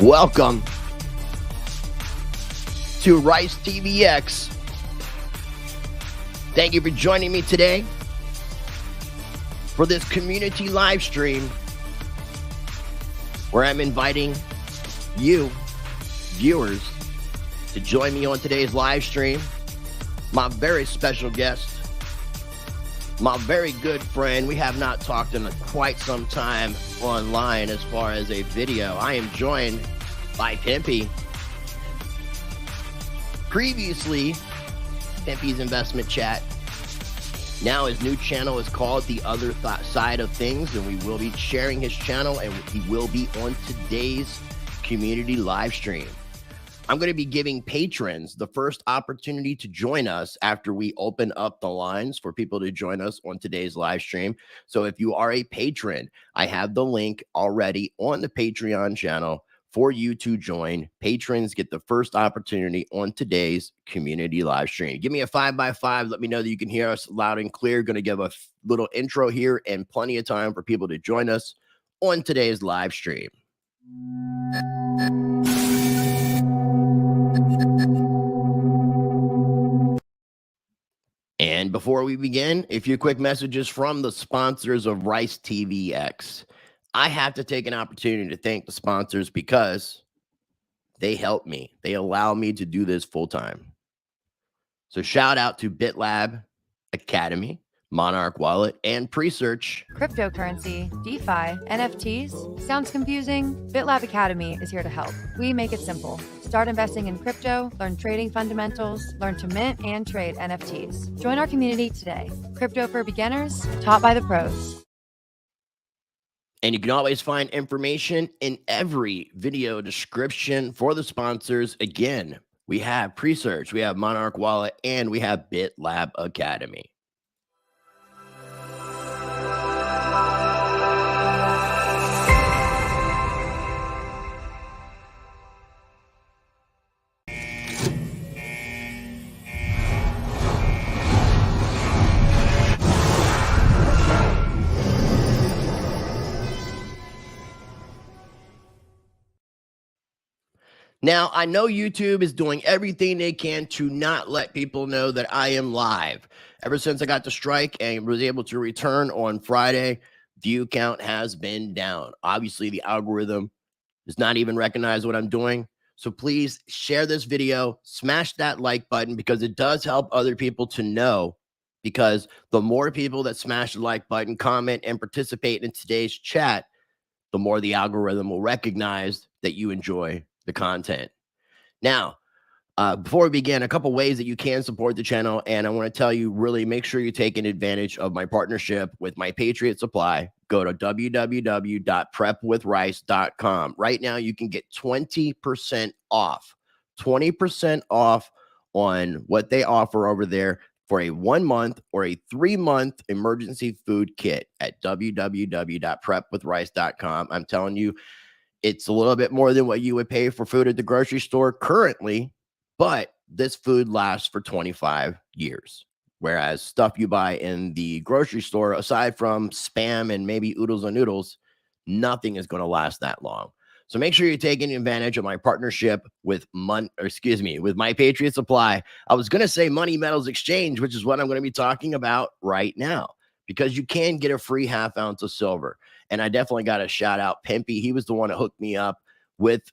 Welcome to Rice TVX. Thank you for joining me today for this community live stream where I'm inviting you, viewers, to join me on today's live stream. My very special guest, my very good friend. We have not talked in quite some time online as far as a video. I am joined by Pimpy. Previously, Pimpy's Investment Chat. Now his new channel is called The Other Side of Things, and we will be sharing his channel, and he will be on today's community live stream. I'm going to be giving patrons the first opportunity to join us after we open up the lines for people to join us on today's live stream. So if you are a patron, I have the link already on the Patreon channel for you to join. Patrons get the first opportunity on today's community live stream. Give me a 5x5. Let me know that you can hear us loud and clear. Going to give a little intro here and plenty of time for people to join us on today's live stream. And before we begin, a few quick messages from the sponsors of Rice TVX. I have to take an opportunity to thank the sponsors because they help me. They allow me to do this full time. So shout out to BitLab Academy, Monarch Wallet, and Presearch. Cryptocurrency, DeFi, NFTs. Sounds confusing? BitLab Academy is here to help. We make it simple. Start investing in crypto, learn trading fundamentals, learn to mint and trade NFTs. Join our community today. Crypto for beginners, taught by the pros. And you can always find information in every video description for the sponsors. Again, we have Presearch, we have Monarch Wallet, and we have BitLab Academy. Now, I know YouTube is doing everything they can to not let people know that I am live. Ever since I got the strike and was able to return on Friday, view count has been down. Obviously, the algorithm does not even recognize what I'm doing. So please share this video, smash that like button because it does help other people to know, because the more people that smash the like button, comment, and participate in today's chat, the more the algorithm will recognize that you enjoy the content. Now, before we begin, a couple ways that you can support the channel, and I want to tell you, really make sure you're taking advantage of my partnership with My Patriot Supply. Go to www.prepwithrice.com. Right now, you can get 20% off. 20% off on what they offer over there for a 1 month or a 3-month emergency food kit at www.prepwithrice.com. I'm telling you, it's a little bit more than what you would pay for food at the grocery store currently, but this food lasts for 25 years. Whereas stuff you buy in the grocery store, aside from Spam and maybe oodles and noodles, nothing is going to last that long. So make sure you're taking advantage of my partnership with My Patriot Supply. I was going to say Money Metals Exchange, which is what I'm going to be talking about right now, because you can get a free ½ ounce of silver. And I definitely got to shout out Pimpy. He was the one that hooked me up with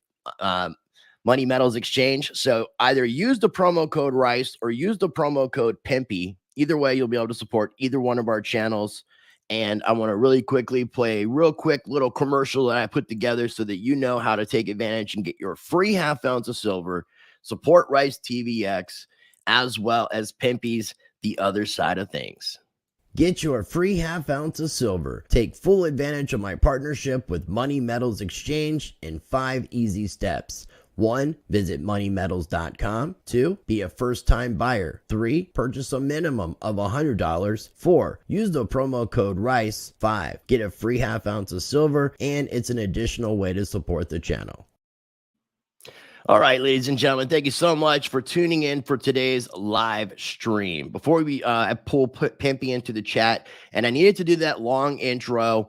Money Metals Exchange. So either use the promo code RICE or use the promo code Pimpy. Either way, you'll be able to support either one of our channels. And I want to really quickly play a real quick little commercial that I put together so that you know how to take advantage and get your free ½ ounce of silver, support Rice TVX, as well as Pimpy's The Other Side of Things. Get your free ½ ounce of silver. Take full advantage of my partnership with Money Metals Exchange in 5 easy steps. 1, visit moneymetals.com. 2, be a first-time buyer. 3, purchase a minimum of $100. 4, use the promo code RICE. 5, get a free ½ ounce of silver, and it's an additional way to support the channel. All right, ladies and gentlemen, thank you so much for tuning in for today's live stream. Before we I pull Pimpy into the chat, and I needed to do that long intro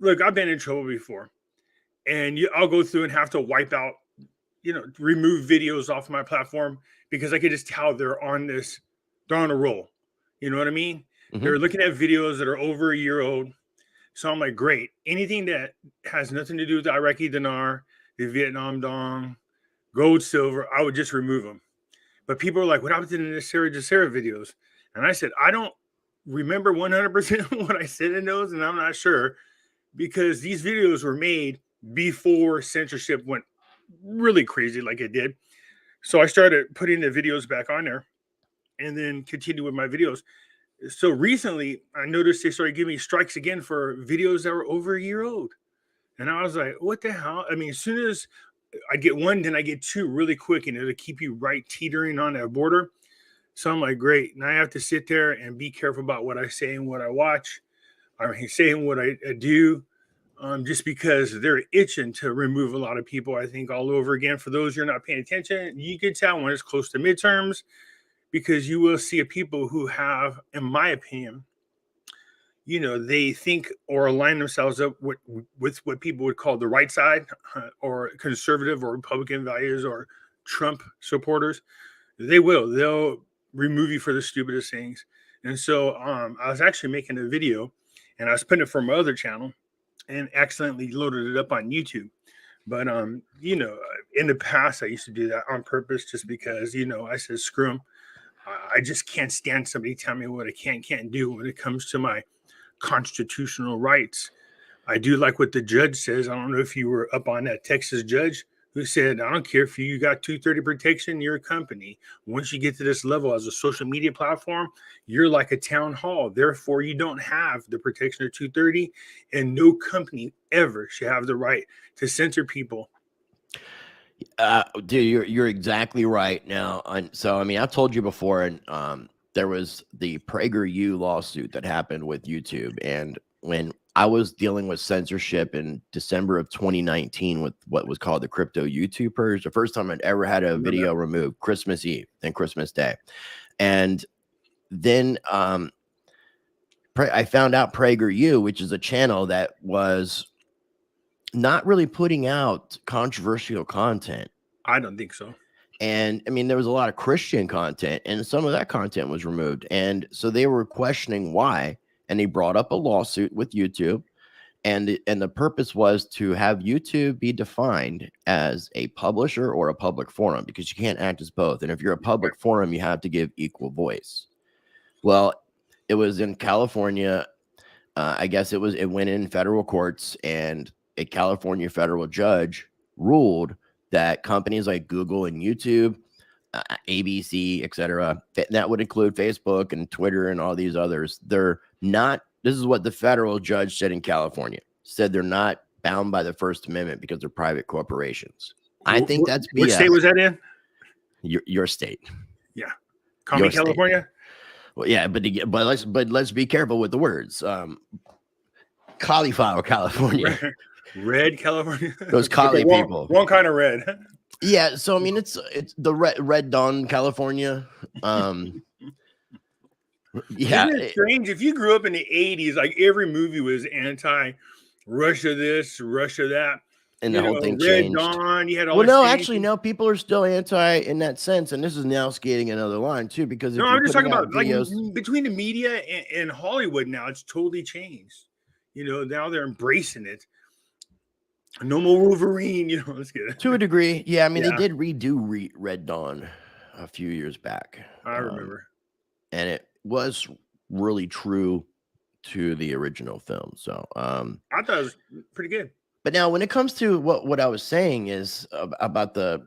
look, I've been in trouble before, and I'll go through and have to wipe out, remove videos off my platform because I could just tell they're on a roll. You know what I mean? They're looking at videos that are over a year old. So I'm like, great. Anything that has nothing to do with the Iraqi dinar, the Vietnam dong, gold, silver, I would just remove them. But people are like, what happened to the Sarah Jacera videos? And I said, I don't remember 100% what I said in those, and I'm not sure, because these videos were made before censorship went really crazy like it did. So I started putting the videos back on there and then continue with my videos. So recently, I noticed they started giving me strikes again for videos that were over a year old. And I was like, what the hell? I mean, as soon as I get one, then I get two really quick, and it'll keep you right teetering on that border. So I'm like, great. Now I have to sit there and be careful about what I say and what I watch. I'm saying what I do, just because they're itching to remove a lot of people, I think, all over again. For those who are not paying attention, you can tell when it's close to midterms, because you will see people who have, in my opinion, they think or align themselves up with what people would call the right side, or conservative or Republican values, or Trump supporters. They'll remove you for the stupidest things. And so I was actually making a video, and I was putting it from my other channel and accidentally loaded it up on YouTube. But in the past, I used to do that on purpose, just because, I said, screw them. I just can't stand somebody telling me what I can't do when it comes to my constitutional rights. I do like what the judge says. I don't know if you were up on that Texas judge who said, I don't care if you got 230 protection, you're a company. Once you get to this level as a social media platform, you're like a town hall. Therefore, you don't have the protection of 230, and no company ever should have the right to censor people. Dude, you're exactly right. Now, so I mean, I've told you before, and there was the PragerU lawsuit that happened with YouTube, and when I was dealing with censorship in December of 2019 with what was called the crypto YouTube purge, the first time I'd ever had a video removed, Christmas Eve and Christmas Day, and then I found out PragerU, which is a channel that was not really putting out controversial content. I don't think so. And I mean, there was a lot of Christian content, and some of that content was removed. And so they were questioning why. And they brought up a lawsuit with YouTube. And the purpose was to have YouTube be defined as a publisher or a public forum, because you can't act as both. And if you're a public forum, you have to give equal voice. Well, it was in California. I guess it went in federal courts, and a California federal judge ruled that companies like Google and YouTube, ABC, etc., that would include Facebook and Twitter and all these others, they're not, this is what the federal judge said in California, said they're not bound by the First Amendment because they're private corporations. I think that's BS. Which state was that in? Your state. Yeah. Commie California? State. Well, yeah, but let's be careful with the words. Cauliflower, California. Red California. Those collie people. One kind of red. Yeah, so I mean, it's the red dawn, California. Yeah, isn't it strange? If you grew up in the 80s, like every movie was anti-Russia this, Russia that, and the whole thing Red changed. Dawn, you had all. Well, no, actually, no, people are still anti in that sense, and this is now skating another line too. Because no, I'm just talking about videos, like between the media and Hollywood now, it's totally changed. Now they're embracing it. No more Wolverine, let's get it. To a degree, yeah. I mean, they did redo Red Dawn a few years back. I remember, and it was really true to the original film. So, I thought it was pretty good. But now, when it comes to what I was saying is about the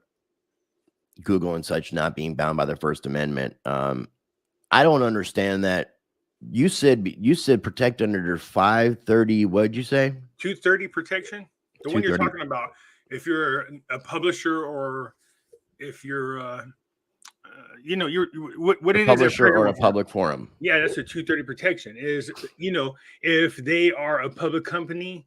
Google and such not being bound by the First Amendment, I don't understand that. You said protect under 530. What did you say? 230 protection. The one you're talking about, if you're a publisher or if you're, what it is, publisher or a public forum. Yeah, that's a 230 protection. Is if they are a public company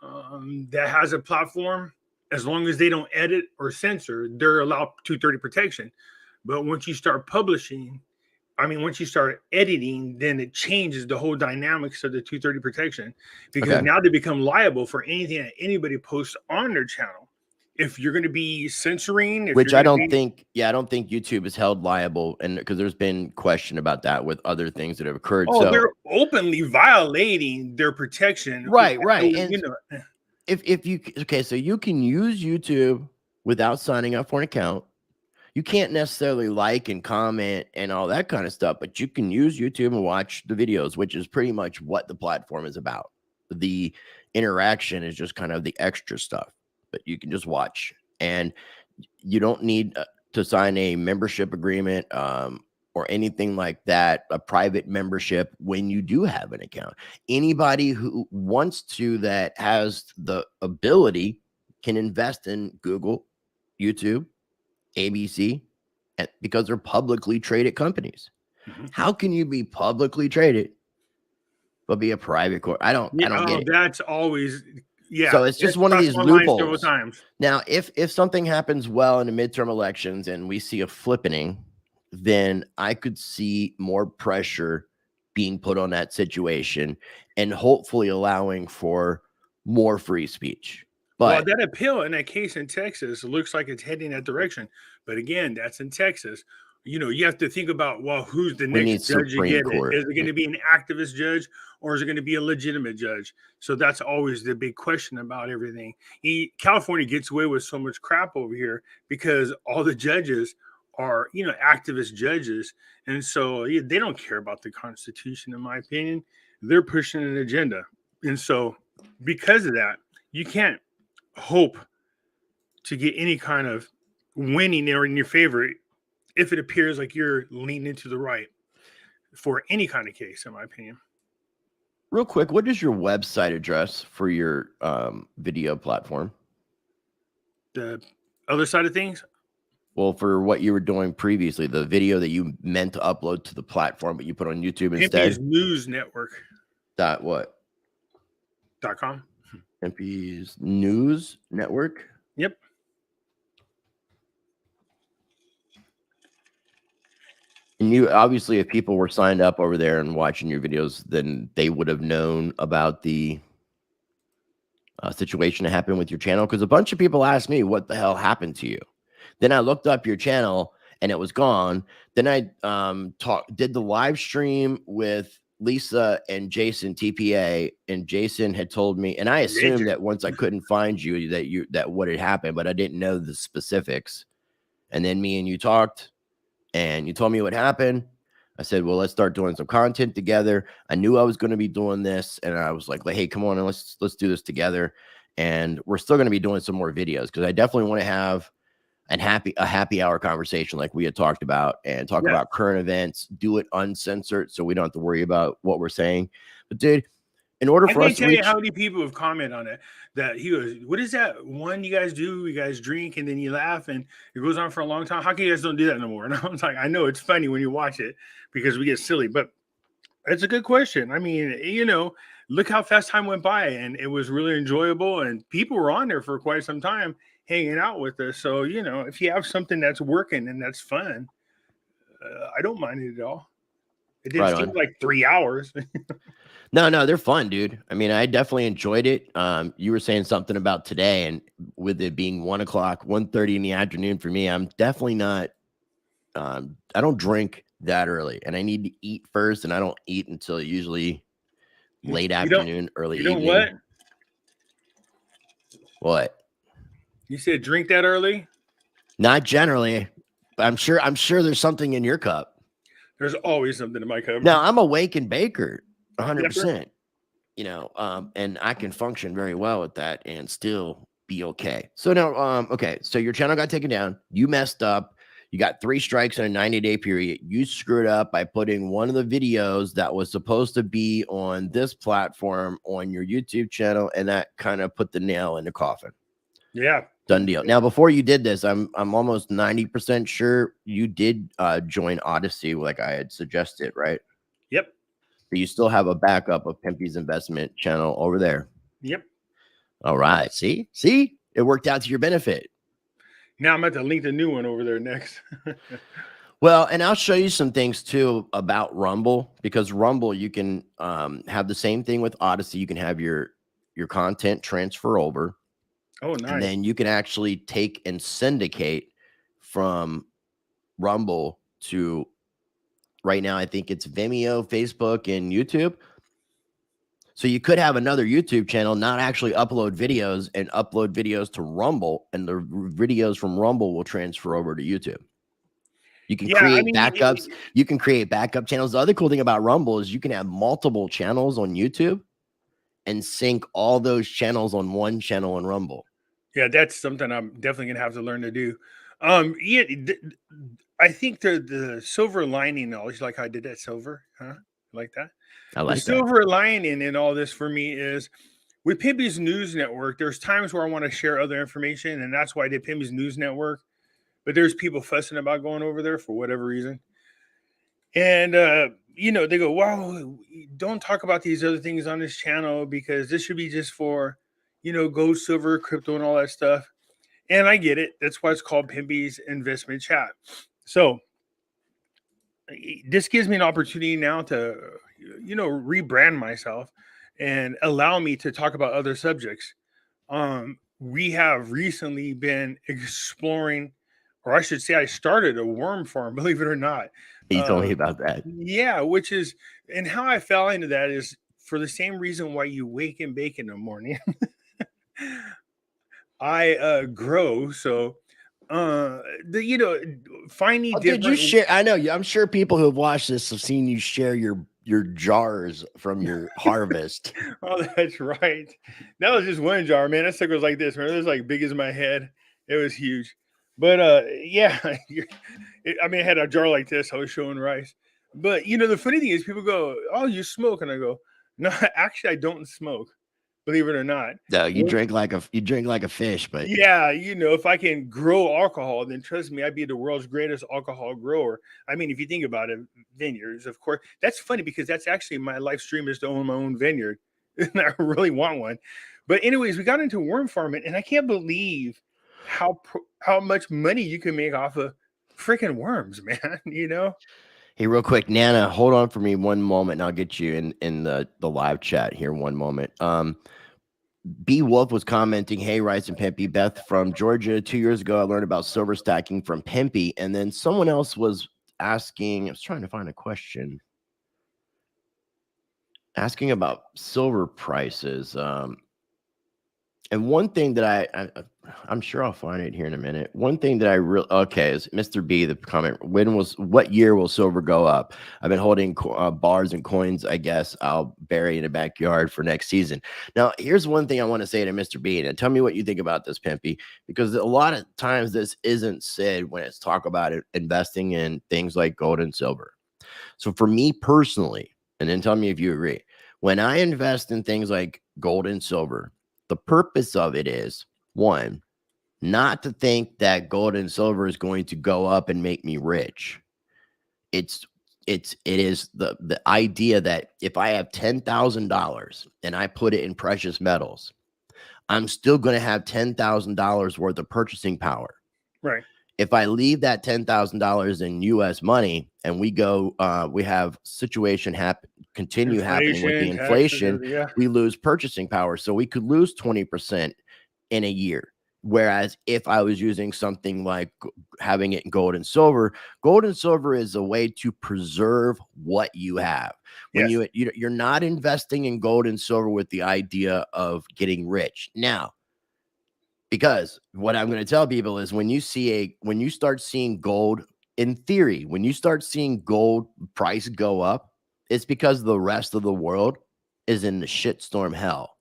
that has a platform, as long as they don't edit or censor, they're allowed 230 protection. But once you start publishing I mean, once you start editing, then it changes the whole dynamics of the 230 protection, because now they become liable for anything that anybody posts on their channel. If you're going to be censoring, which I don't think, I don't think YouTube is held liable, and because there's been question about that with other things that have occurred. Oh, so they're openly violating their protection. Right. And you know, if you, okay, so you can use YouTube without signing up for an account. You can't necessarily like and comment and all that kind of stuff, but you can use YouTube and watch the videos, which is pretty much what the platform is about. The interaction is just kind of the extra stuff, but you can just watch, and you don't need to sign a membership agreement or anything like that, a private membership when you do have an account. Anybody who wants to, that has the ability, can invest in Google, YouTube, ABC, because they're publicly traded companies. How can you be publicly traded but be a private corp? I don't get it. That's always, So it's just one of these loopholes. Times. Now, if something happens well in the midterm elections and we see a flippening, then I could see more pressure being put on that situation and hopefully allowing for more free speech. But that appeal in that case in Texas looks like it's heading that direction. But again, that's in Texas. You know, you have to think about, well, who's the next judge you get? Is it going to be an activist judge, or is it going to be a legitimate judge? So that's always the big question about everything. California gets away with so much crap over here because all the judges are, you know, activist judges. And so they don't care about the Constitution, in my opinion. They're pushing an agenda. And so because of that, you can't hope to get any kind of winning or in your favor if it appears like you're leaning to the right for any kind of case, in my opinion. Real quick, what is your website address for your video platform? The other side of things? Well, for what you were doing previously, the video that you meant to upload to the platform, but you put on YouTube instead. Pimpy's News Network. .what? .com. Pimpy's News Network. Yep. And you obviously, if people were signed up over there and watching your videos, then they would have known about the situation that happened with your channel. Because a bunch of people asked me, what the hell happened to you? Then I looked up your channel and it was gone. Then I did the live stream with Lisa and Jason TPA, and Jason had told me, and I assumed that once I couldn't find you, that what had happened, but I didn't know the specifics. And then me and you talked, and you told me what happened. I said, well, let's start doing some content together. I knew I was going to be doing this, and I was like, hey, come on, and let's do this together. And we're still going to be doing some more videos because I definitely want to have a happy hour conversation like we had talked about, and talk about current events, do it uncensored so we don't have to worry about what we're saying. But dude, in order for us to reach, you how many people have commented on it, that he goes, what is that one you guys do? You guys drink and then you laugh and it goes on for a long time. How can you guys don't do that no more? And I was like, I know it's funny when you watch it because we get silly, but it's a good question. I mean, you know, look how fast time went by, and it was really enjoyable, and people were on there for quite some time hanging out with us. So, you know, if you have something that's working and that's fun, I don't mind it at all. It didn't seem like 3 hours. No, they're fun, dude. I mean, I definitely enjoyed it. You were saying something about today, and with it being 1 o'clock, 1:30 in the afternoon for me, I'm definitely not, I don't drink that early, and I need to eat first, and I don't eat until usually late afternoon, early evening. You know What? You said drink that early? Not generally. I'm sure there's something in your cup. There's always something in my cup. Now, I'm a wake and baker, 100%. You know, and I can function very well with that and still be okay. So now, okay, so your channel got taken down. You messed up. You got 3 strikes in a 90-day period. You screwed up by putting one of the videos that was supposed to be on this platform on your YouTube channel, and that kind of put the nail in the coffin. Yeah. Done deal. Now, before you did this, I'm almost 90% sure you did join Odyssey like I had suggested, right? Yep. But you still have a backup of Pimpy's investment channel over there. Yep. All right. See, it worked out to your benefit. Now I'm going to link the new one over there next. Well, and I'll show you some things too about Rumble, because Rumble, you can have the same thing with Odyssey. You can have your content transfer over, Oh, and nice. then you can actually take and syndicate from Rumble to, right now, I think it's Vimeo, Facebook, and YouTube. So you could have another YouTube channel, not actually upload videos, and upload videos to Rumble, and the videos from Rumble will transfer over to YouTube. You can Yeah, I create mean, backups. You can create backup channels. The other cool thing about Rumble is you can have multiple channels on YouTube and sync all those channels on one channel in Rumble. yeah, that's something I'm definitely gonna have to learn to do. Yeah, I think the silver lining, always like I did that silver, huh? Like that. I The like that. silver lining in all this for me is with Pimpy's News Network. There's times where I want to share other information, and that's why I did Pimpy's News Network. But there's people fussing about going over there for whatever reason. And they go, "Wow, don't talk about these other things on this channel because this should be just for, gold, silver, crypto, and all that stuff." And I get it. That's why it's called Pimpy's Investment Chat. So this gives me an opportunity now to, rebrand myself and allow me to talk about other subjects. We have recently been exploring, or I should say, I started a worm farm, believe it or not. You told me about that. Yeah, which is, and how I fell into that is for the same reason why you wake and bake in the morning. I grow, so finding Did you different. share? I know. I'm sure people who have watched this have seen you share your jars from your harvest. Oh, that's right. That was just one jar, man. That sucker was like this, man. It was like big as my head. It was huge. But yeah, I had a jar like this. I was showing rice. But the funny thing is, people go, "Oh, you smoke," and I go, "No, actually, I don't smoke. Believe it or not." No, you drink like a fish, but Yeah, if I can grow alcohol, then trust me, I'd be the world's greatest alcohol grower. I mean, if you think about it, vineyards, of course. That's funny because that's actually my life stream is to own my own vineyard. And I really want one. But anyways, we got into worm farming, and I can't believe how much money you can make off of freaking worms, man. Hey, real quick, Nana, hold on for me one moment, and I'll get you in the live chat here. One moment. B Wolf was commenting, "Hey, Rice and Pimpy, Beth from Georgia. 2 years ago, I learned about silver stacking from Pimpy." And then someone else was asking, I was trying to find a question, asking about silver prices. And one thing that I'm sure I'll find it here in a minute. One thing that is Mr. B, the comment, what year will silver go up? I've been holding bars and coins. I guess I'll bury in the backyard for next season. Now, here's one thing I want to say to Mr. B, and tell me what you think about this, Pimpy, because a lot of times this isn't said when it's talk about it, investing in things like gold and silver. So for me personally, and then tell me if you agree, when I invest in things like gold and silver, the purpose of it is, one, not to think that gold and silver is going to go up and make me rich. It is the idea that if I have $10,000 and I put it in precious metals, I'm still going to have $10,000 worth of purchasing power. Right. If I leave that $10,000 in US money and we have situation continue happening with the inflation, taxes, yeah. we lose purchasing power. So we could lose 20% in a year. Whereas if I was using something like having it in gold and silver is a way to preserve what you have. When you're not investing in gold and silver with the idea of getting rich. Now, because what I'm going to tell people is when you start seeing gold, in theory, when you start seeing gold price go up, it's because the rest of the world is in the shitstorm hell.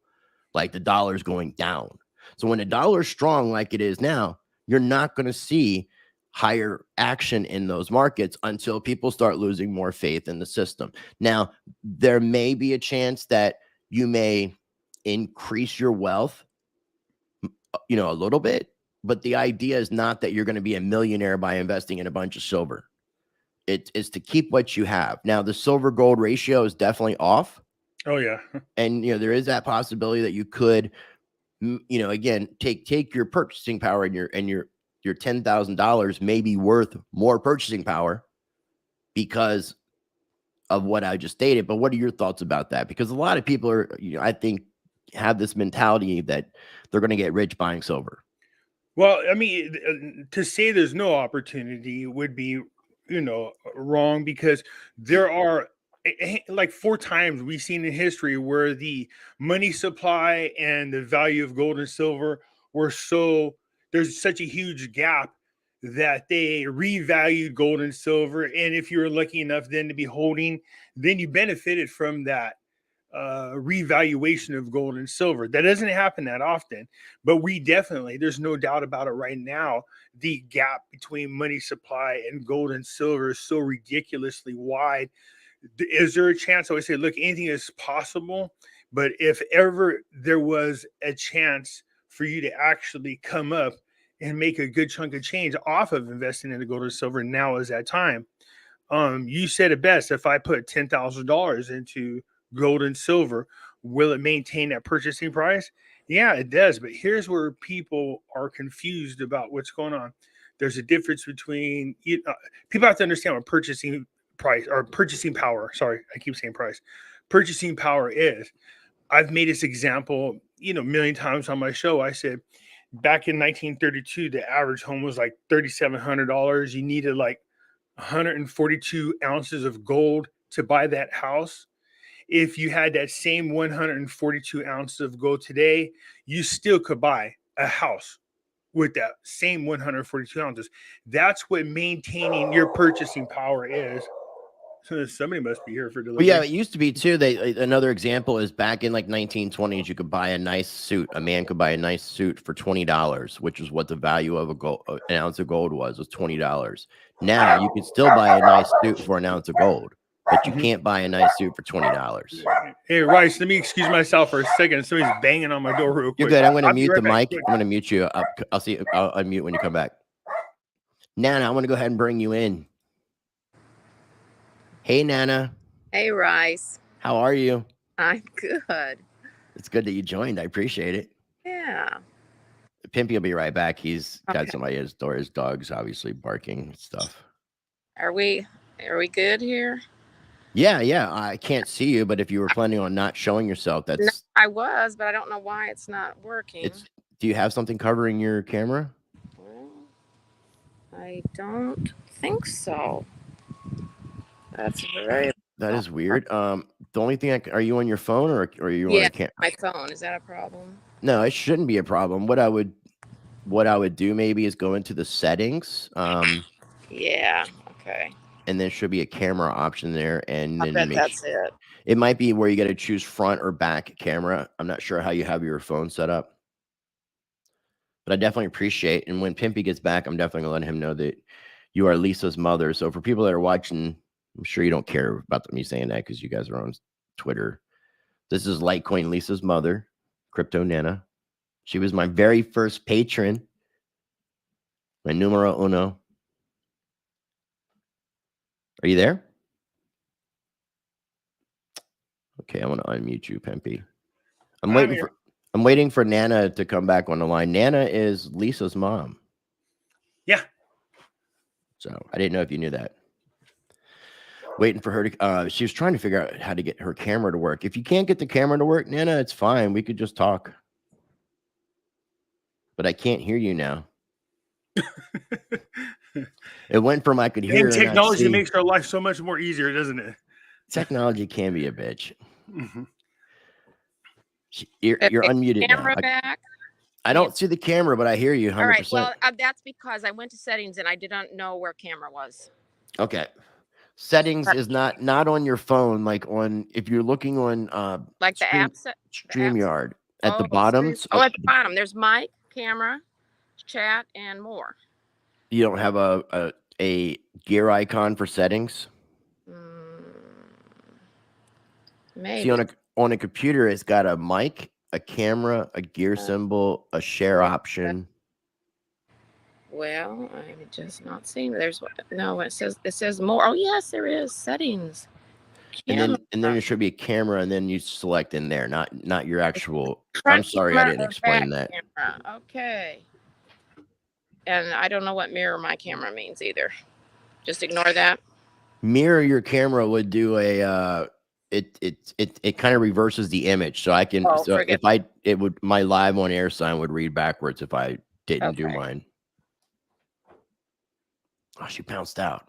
Like the dollar's going down. So when the dollar's strong like it is now, you're not going to see higher action in those markets until people start losing more faith in the system. Now, there may be a chance that you may increase your wealth, a little bit, but the idea is not that you're going to be a millionaire by investing in a bunch of silver. It is to keep what you have. Now, the silver gold ratio is definitely off. Oh yeah. And there is that possibility that you could, again, take your purchasing power and your $10,000 may be worth more purchasing power because of what I just stated. But what are your thoughts about that? Because a lot of people are, I think, have this mentality that they're going to get rich buying silver. Well, I mean, to say there's no opportunity would be, wrong, because there are like 4 times we've seen in history where the money supply and the value of gold and silver there's such a huge gap that they revalued gold and silver. And if you're lucky enough then to be holding, then you benefited from that revaluation of gold and silver. That doesn't happen that often, but there's no doubt about it right now. The gap between money supply and gold and silver is so ridiculously wide. Is there a chance? I would say, look, anything is possible, but if ever there was a chance for you to actually come up and make a good chunk of change off of investing in the gold and silver, now is that time. You said it best. If I put $10,000 into gold and silver, will it maintain that purchasing price? Yeah, it does. But here's where people are confused about what's going on. There's a difference between people have to understand what purchasing price or purchasing power. Sorry, I keep saying price. Purchasing power is. I've made this example, a million times on my show. I said back in 1932, the average home was like $3,700. You needed like 142 ounces of gold to buy that house. If you had that same 142 ounces of gold today, you still could buy a house with that same 142 ounces. That's what maintaining your purchasing power is. So somebody must be here for delivery. Well, yeah, it used to be too. Another example is back in like 1920s, you could buy a nice suit. A man could buy a nice suit for $20, which is what the value of an ounce of gold was $20. Now you can still buy a nice suit for an ounce of gold, but you can't buy a nice suit for $20. Hey, Rice, let me excuse myself for a second. Somebody's banging on my door real quick. You're good. I'm going to mute the mic. I'm going to mute you up. I'll unmute when you come back. Nana, I want to go ahead and bring you in. Hey, Nana. Hey, Rice. How are you? I'm good. It's good that you joined. I appreciate it. Yeah. Pimpy will be right back. He's got somebody at his door. His dog's obviously barking and stuff. Are we good here? Yeah. I can't see you, but if you were planning on not showing yourself, that's... No, I was, but I don't know why it's not working. Do you have something covering your camera? Well, I don't think so. That is weird. The only thing are you on your phone or are you on a camera? My phone. Is that a problem? No, it shouldn't be a problem. What I would do maybe is go into the settings. Yeah. Okay. And there should be a camera option there, and then that's it. It might be where you got to choose front or back camera. I'm not sure how you have your phone set up, but I definitely appreciate. And when Pimpy gets back, I'm definitely gonna let him know that you are Lisa's mother. So for people that are watching, I'm sure you don't care about me saying that because you guys are on Twitter. This is Litecoin Lisa's mother, Crypto Nana. She was my very first patron, my numero uno. Are you there? Okay, I want to unmute you, Pimpy. I'm waiting for Nana to come back on the line. Nana is Lisa's mom. Yeah. So I didn't know if you knew that. Waiting for her to she was trying to figure out how to get her camera to work. If you can't get the camera to work, Nana, it's fine. We could just talk. But I can't hear you now. It went from I could hear. And technology makes our life so much more easier, doesn't it? Technology can be a bitch. Mm-hmm. You're unmuted now. Back. I don't see the camera, but I hear you 100%. All right. Well, that's because I went to settings and I didn't know where camera was. Okay. Settings is not on your phone, like on if you're looking on like the app StreamYard at the bottom. At the bottom. There's mic, camera, chat, and more. You don't have a gear icon for settings? Maybe. See, on a computer, it's got a mic, a camera, a gear symbol, a share option. Well, I'm just not seeing. It says more. Oh yes, there is settings. Camera. And then there should be a camera, and then you select in there, not your actual. I'm sorry, I didn't explain that. Camera. Okay. And I don't know what mirror my camera means either. Just ignore that. mirror your camera would do a it kind of reverses the image, so I can my live on air sign would read backwards if I didn't do mine. Oh, she bounced out.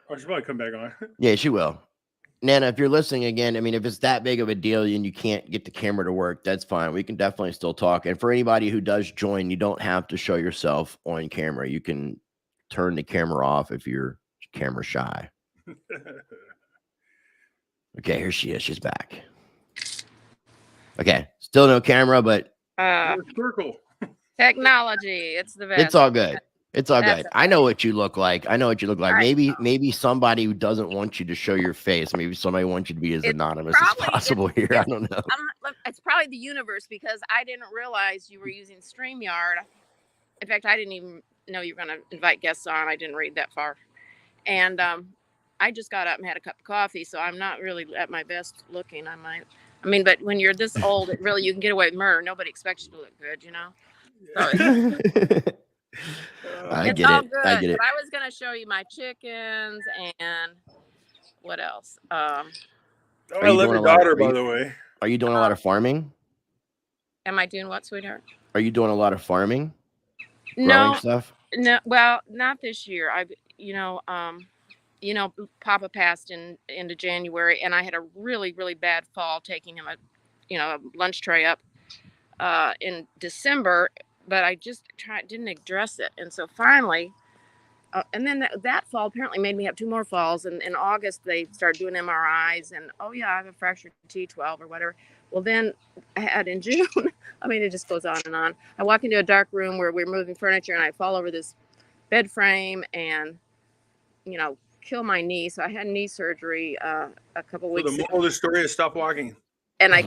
Oh, she'll probably come back on. Yeah, she will. Nana, if you're listening again, I mean, if it's that big of a deal and you can't get the camera to work, that's fine. We can definitely still talk. And for anybody who does join, you don't have to show yourself on camera. You can turn the camera off if you're camera shy. Okay, here she is. She's back. Okay, still no camera, but circle. Technology, it's the best. It's all good. It's all good. I know what you look like. I know what you look like. Maybe somebody who doesn't want you to show your face. Maybe somebody wants you to be as anonymous as possible here. I don't know. It's probably the universe, because I didn't realize you were using StreamYard. In fact, I didn't even know you were going to invite guests on. I didn't read that far. And I just got up and had a cup of coffee, so I'm not really at my best looking. But when you're this old, you can get away with murder. Nobody expects you to look good, you know? So I get it. But I was going to show you my chickens and what else? I love your daughter, by the way. Are you doing a lot of farming? Am I doing what, sweetheart? Are you doing a lot of farming? No, stuff? No. Well, not this year. Papa passed into January, and I had a really, really bad fall taking him a lunch tray up in December. But I just didn't address it. And so finally, and then that fall apparently made me have 2 more falls. And in August, they started doing MRIs. And, I have a fractured T12 or whatever. Well, then I had in June, it just goes on and on. I walk into a dark room where we're moving furniture, and I fall over this bed frame and, kill my knee. So I had knee surgery a couple weeks ago. The moral of the story is stop walking. And I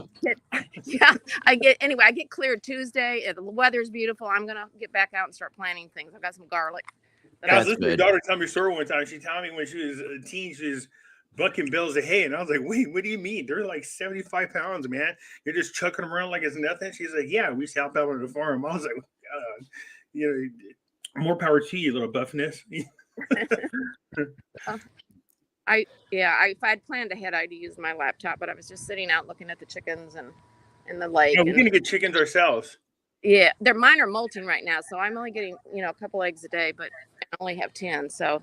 get cleared Tuesday. The weather's beautiful. I'm going to get back out and start planting things. I've got some garlic. I was listening to your daughter tell me a story one time. She told me when she was a teen, she was bucking bales of hay. And I was like, wait, what do you mean? They're like 75 pounds, man. You're just chucking them around like it's nothing. She's like, yeah, we used to help out on the farm. I was like, more power to you, little buffness. If I'd planned ahead, I'd use my laptop, but I was just sitting out looking at the chickens and in the lake. We're going to get chickens ourselves. Yeah, mine are molting right now, so I'm only getting, a couple eggs a day, but I only have 10. So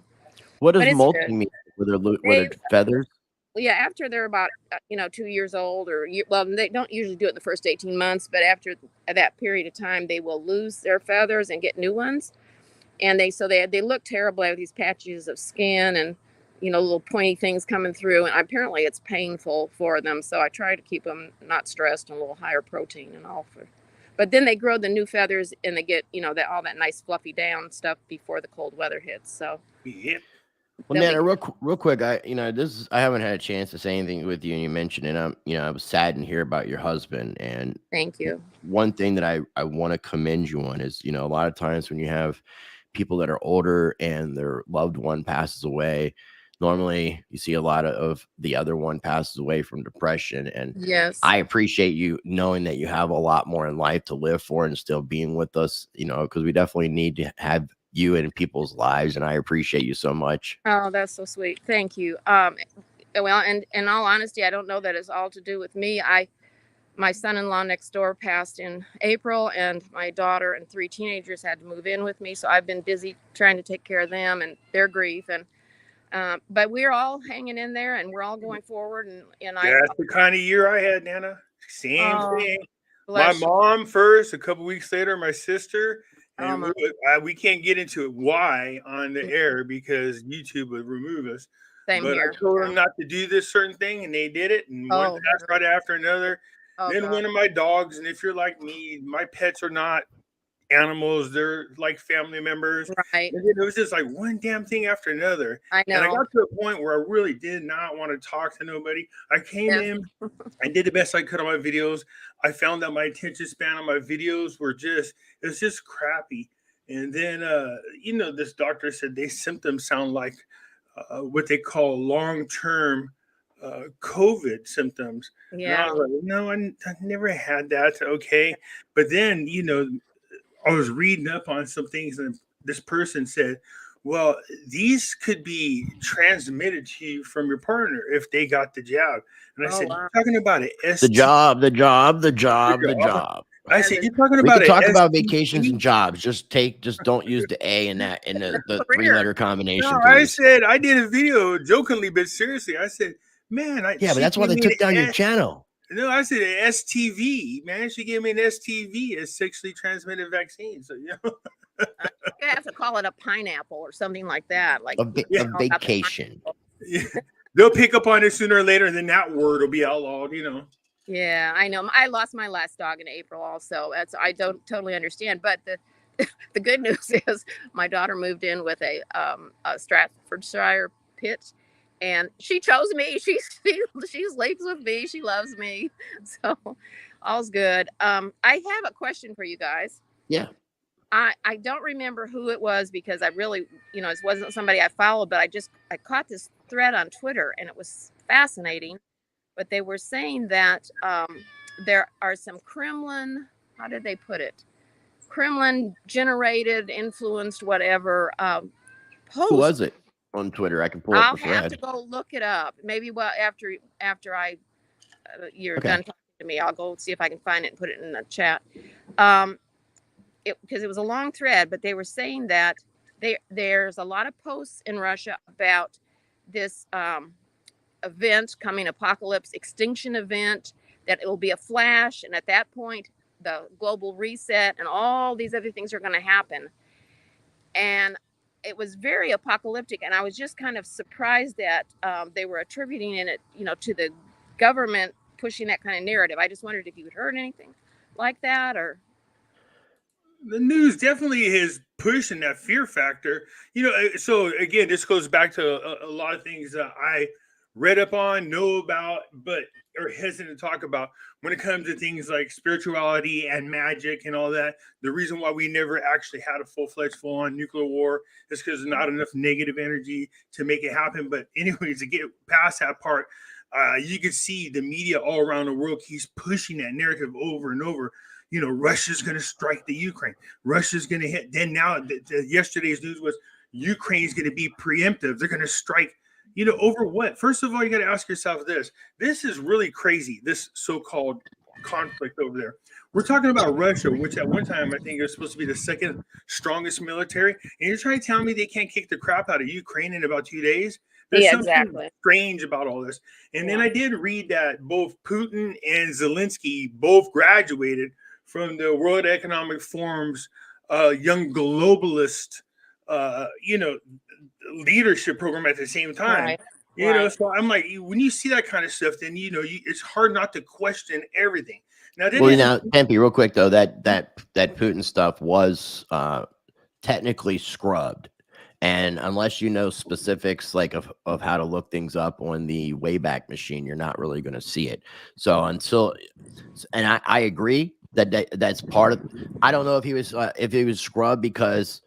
what does molting mean? Were there feathers? Yeah, after they're about 2 years old, they don't usually do it the first 18 months, but after that period of time, they will lose their feathers and get new ones. And they look terrible. They have these patches of skin and little pointy things coming through, and apparently it's painful for them. So I try to keep them not stressed and a little higher protein and all. But then they grow the new feathers, and they get all that nice fluffy down stuff before the cold weather hits. So yep. Well, Nana, real quick, I haven't had a chance to say anything with you, and you mentioned it. I was saddened to hear about your husband, and thank you. One thing that I want to commend you on is, a lot of times when you have people that are older and their loved one passes away, normally you see a lot of the other one passes away from depression. And yes, I appreciate you knowing that you have a lot more in life to live for and still being with us, because we definitely need to have you in people's lives. And I appreciate you so much. Oh, that's so sweet. Thank you. Well, and in all honesty, I don't know that it's all to do with me. My son-in-law next door passed in April, and my daughter and 3 teenagers had to move in with me. So I've been busy trying to take care of them and their grief. And but we're all hanging in there, and we're all going forward. And that's the kind of year I had, Nana. Same thing. My mom first, a couple weeks later, my sister. And we can't get into it why on the air because YouTube would remove us. Same here. I told them not to do this certain thing, and they did it. And one right after another. Then one of my dogs, and if you're like me, my pets are not animals, they're like family members. Right. And it was just like one damn thing after another. I know. And I got to a point where I really did not want to talk to nobody. I came in, I did the best I could on my videos. I found that my attention span on my videos it's just crappy. And then, this doctor said these symptoms sound like what they call long-term COVID symptoms. Yeah. And I was like, no, I never had that. Okay. But then, I was reading up on some things, and this person said, Well, these could be transmitted to you from your partner if they got the jab. And I Oh, said, wow. you're talking about an The ST. job, the job, the job, the job. I said, you're talking We about could an talk about STD? vacations and jobs. Just don't use the A in that in the Career. 3-letter combination, No, I please. said, I did a video jokingly, but seriously. I said, man, Yeah, but that's why they took down your channel. No, I said an STV, man. She gave me an STV, a sexually transmitted vaccine. So, you know. I have to call it a pineapple or something like that. Like A all about the vacation. Yeah. They'll pick up on it sooner or later, and then that word will be outlawed, you know. Yeah, I know. I lost my last dog in April also. I don't totally understand. But the good news is my daughter moved in with a Staffordshire pit, and she chose me. She sleeps with me. She loves me. So all's good. I have a question for you guys. Yeah. I don't remember who it was because I really, it wasn't somebody I followed, but I caught this thread on Twitter and it was fascinating. But they were saying that there are some Kremlin, how did they put it? Kremlin generated, influenced, whatever posts. Who was it on Twitter? I can pull up the thread. I'll have to go look it up. Maybe after you're Okay. done talking to me, I'll go see if I can find it and put it in the chat. Because it was a long thread, but they were saying that there's a lot of posts in Russia about this event coming, apocalypse extinction event, that it will be a flash, and at that point the global reset and all these other things are going to happen. And it was very apocalyptic, and I was just kind of surprised that they were attributing it, to the government pushing that kind of narrative. I just wondered if you had heard anything like that, or the news definitely is pushing that fear factor. So again, this goes back to a lot of things that I read up on, know about, but are hesitant to talk about when it comes to things like spirituality and magic and all that. The reason why we never actually had a full-fledged, full-on nuclear war is because there's not enough negative energy to make it happen. But anyways, to get past that part, you can see the media all around the world keeps pushing that narrative over and over. Russia's going to strike the Ukraine. Russia's going to hit. Then now, yesterday's news was Ukraine's going to be preemptive. They're going to strike, over what? First of all, you got to ask yourself this. This is really crazy, this so-called conflict over there. We're talking about Russia, which at one time I think is supposed to be the second strongest military. And you're trying to tell me they can't kick the crap out of Ukraine in about 2 days? There's something strange about all this. And then I did read that both Putin and Zelensky both graduated from the World Economic Forum's young globalist, leadership program at the same time. Right. So I'm like, when you see that kind of stuff, then it's hard not to question everything. Now, Pimpy, real quick though, that Putin stuff was technically scrubbed, and unless you know specifics like of how to look things up on the Wayback Machine, you're not really going to see it. So and I agree that's part of. I don't know if he was scrubbed because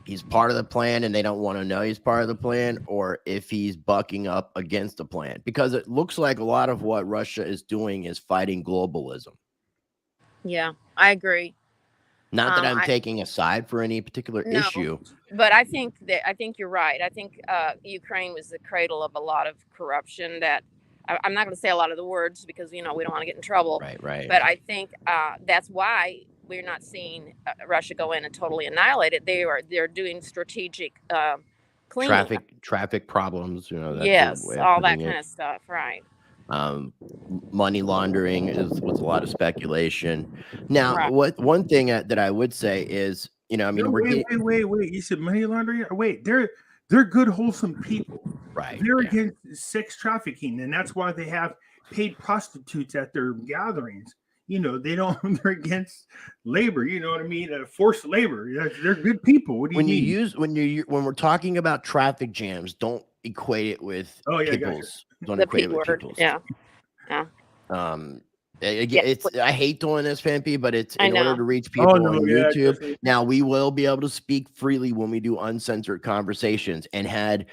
he's part of the plan and they don't want to know he's part of the plan, or if he's bucking up against the plan, because it looks like a lot of what Russia is doing is fighting globalism. Yeah, I agree. Not that I'm taking a side for any particular issue, but I think you're right. I think Ukraine was the cradle of a lot of corruption that I'm not going to say a lot of the words because we don't want to get in trouble. Right. But I think that's why we're not seeing Russia go in and totally annihilate it. They're doing strategic cleaning. Traffic problems. That's yes, all that kind of stuff. Right. Money laundering was a lot of speculation. Now, one thing that I would say is, wait. You said money laundering? Wait, they're good, wholesome people. Right. They're against sex trafficking, and that's why they have paid prostitutes at their gatherings. They're against labor. You know what I mean? Forced labor. They're good people. What do you mean? When we're talking about traffic jams, don't equate it with people's. Don't equate it with people's. Yeah. I hate doing this, Pimpy, but it's in order to reach people on YouTube. Definitely. Now we will be able to speak freely when we do uncensored conversations. And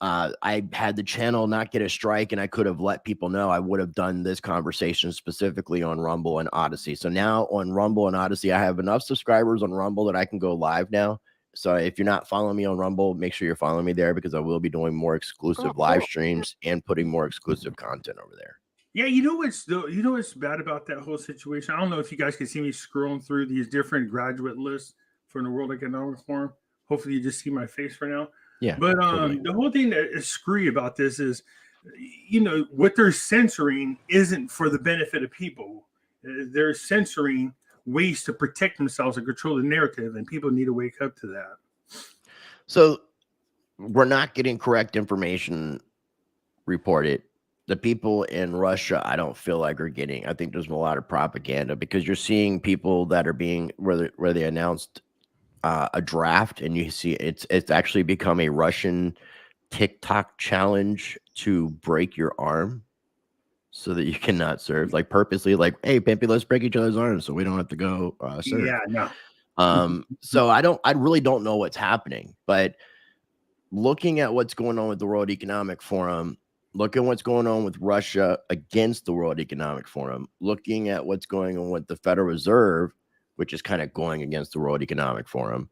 I had the channel not get a strike and I could have let people know, I would have done this conversation specifically on Rumble and Odyssey. So now on Rumble and Odyssey, I have enough subscribers on Rumble that I can go live now. So if you're not following me on Rumble, make sure you're following me there, because I will be doing more exclusive live streams and putting more exclusive content over there. Yeah, you know what's bad about that whole situation? I don't know if you guys can see me scrolling through these different graduate lists from the World Economic Forum. Hopefully you just see my face for now. Yeah. But totally. the whole thing that is screwy about this is, what they're censoring isn't for the benefit of people. They're censoring ways to protect themselves and control the narrative, and people need to wake up to that. So we're not getting correct information reported. The people in Russia, I don't feel like are getting. I think there's a lot of propaganda, because you're seeing people that are being where they announced a draft, and you see it's actually become a Russian TikTok challenge to break your arm so that you cannot serve, like purposely, like, hey, Pimpy, let's break each other's arms so we don't have to go serve. Yeah, no. So I really don't know what's happening, but looking at what's going on with the World Economic Forum, look at what's going on with Russia against the World Economic Forum, looking at what's going on with the Federal Reserve, which is kind of going against the World Economic Forum.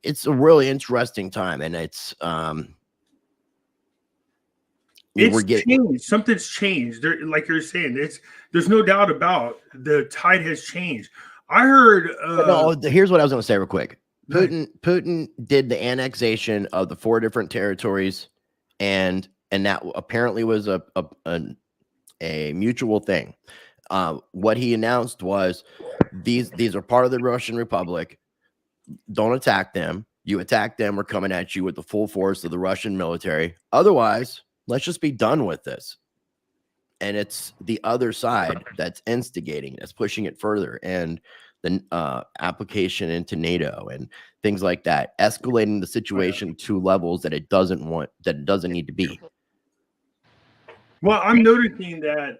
It's a really interesting time, and it's changed. Something's changed. Like you're saying, there's no doubt about the tide has changed. I heard. Here's what I was going to say real quick. Putin did the annexation of the 4 different territories, and that apparently was a mutual thing. What he announced was these are part of the Russian Republic. Don't attack them. You attack them, we're coming at you with the full force of the Russian military. Otherwise, let's just be done with this. And it's the other side that's instigating, that's pushing it further, and the application into NATO and things like that, escalating the situation to levels that it doesn't need to be. Well, I'm noticing that,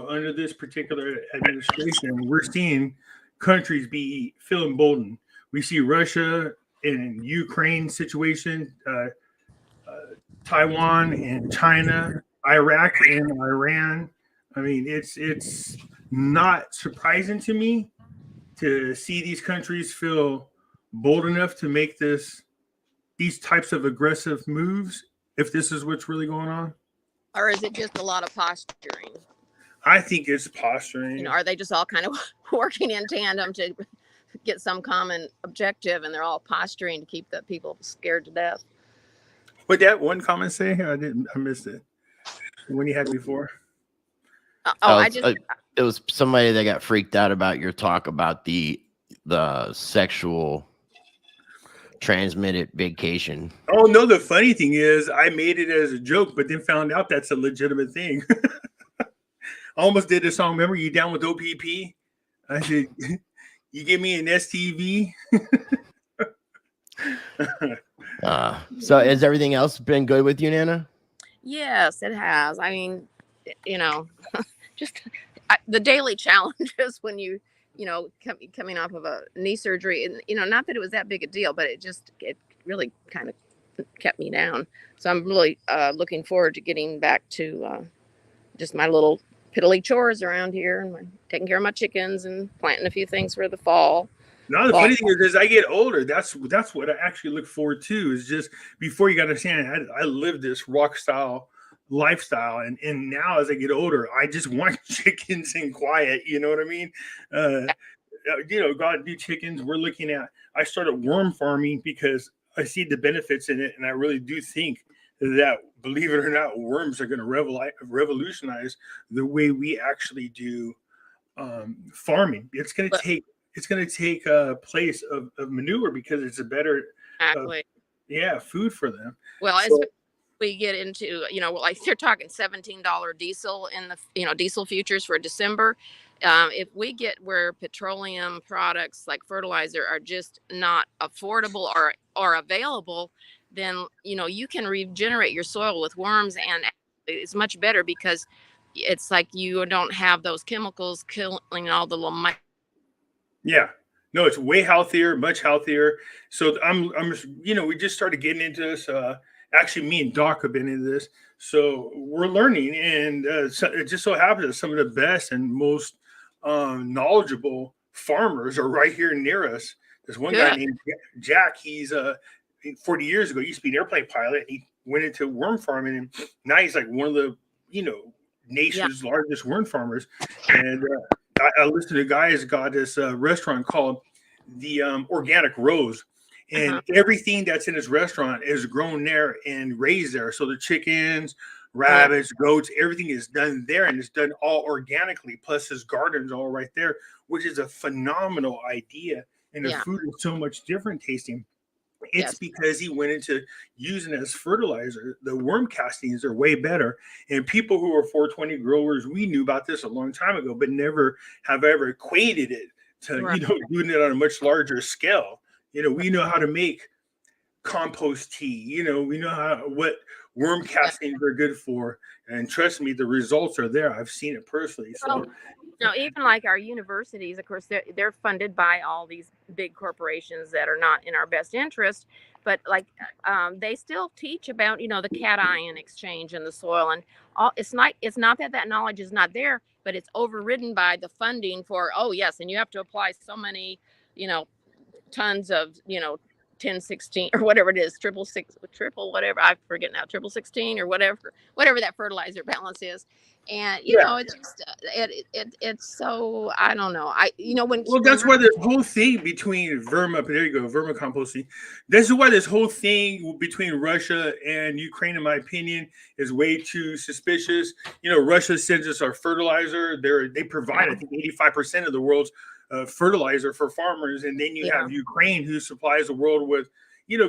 under this particular administration, we're seeing countries feel emboldened. We see Russia and Ukraine situation, Taiwan and China, Iraq and Iran. I mean, it's not surprising to me to see these countries feel bold enough to make these types of aggressive moves, if this is what's really going on. Or is it just a lot of posturing? I think it's posturing. Are they just all kind of working in tandem to get some common objective, and they're all posturing to keep the people scared to death? What that one comment say? I missed it. When you had before. It was somebody that got freaked out about your talk about the sexual transmitted vacation. Oh no, the funny thing is I made it as a joke, but then found out that's a legitimate thing. I almost did a song. Remember, You Down with OPP? I said, you give me an STV. So has everything else been good with you, Nana? Yes, it has. I mean, just the daily challenges when coming off of a knee surgery, and not that it was that big a deal, but it really kind of kept me down. So I'm really looking forward to getting back to just my little piddly chores around here, and taking care of my chickens and planting a few things for the fall. No, the funny thing is, as I get older, that's what I actually look forward to. Is just before, you got to understand, I live this rock style lifestyle, and now as I get older, I just want chickens and quiet. You know what I mean? God, do chickens. I started worm farming because I see the benefits in it, and I really do think that, believe it or not, worms are going to revolutionize the way we actually do farming. It's going to take a place of manure, because it's a better food for them. Well, so, as we get into, like they're talking $17 diesel in the, diesel futures for December. If we get where petroleum products like fertilizer are just not affordable or available, then, you can regenerate your soil with worms, and it's much better, because it's like you don't have those chemicals killing all the little Yeah, no, it's way healthier, much healthier. So I'm we just started getting into this. Actually, me and Doc have been into this, so we're learning, and it just so happens that some of the best and most knowledgeable farmers are right here near us. This one guy Good. named Jack, he's 40 years ago, he used to be an airplane pilot. He went into worm farming, and now he's like one of the, nation's largest worm farmers. And I listened to a guy who's got this restaurant called the Organic Rose. And everything that's in his restaurant is grown there and raised there. So the chickens, rabbits, goats, everything is done there, and it's done all organically. Plus his garden's all right there, which is a phenomenal idea. And the food is so much different tasting. It's because he went into using it as fertilizer. The worm castings are way better. And people who are 420 growers, we knew about this a long time ago, but never have ever equated it to, doing it on a much larger scale. We know how to make compost tea. We know what worm castings are good for. And trust me, the results are there. I've seen it personally. So, even like our universities, of course, they're funded by all these big corporations that are not in our best interest. But like they still teach about, the cation exchange in the soil, and all. It's not that knowledge is not there, but it's overridden by the funding for. Oh yes, and you have to apply so many, tons of 1016 or whatever it is, triple whatever, I forget now, 1616 or whatever that fertilizer balance is. And it's just it's so, I don't know, that's why this whole thing between vermicomposting, this is why this whole thing between Russia and Ukraine, in my opinion, is way too suspicious. Russia sends us our fertilizer. They provide I think 85% of the world's fertilizer for farmers, and then you have Ukraine, who supplies the world with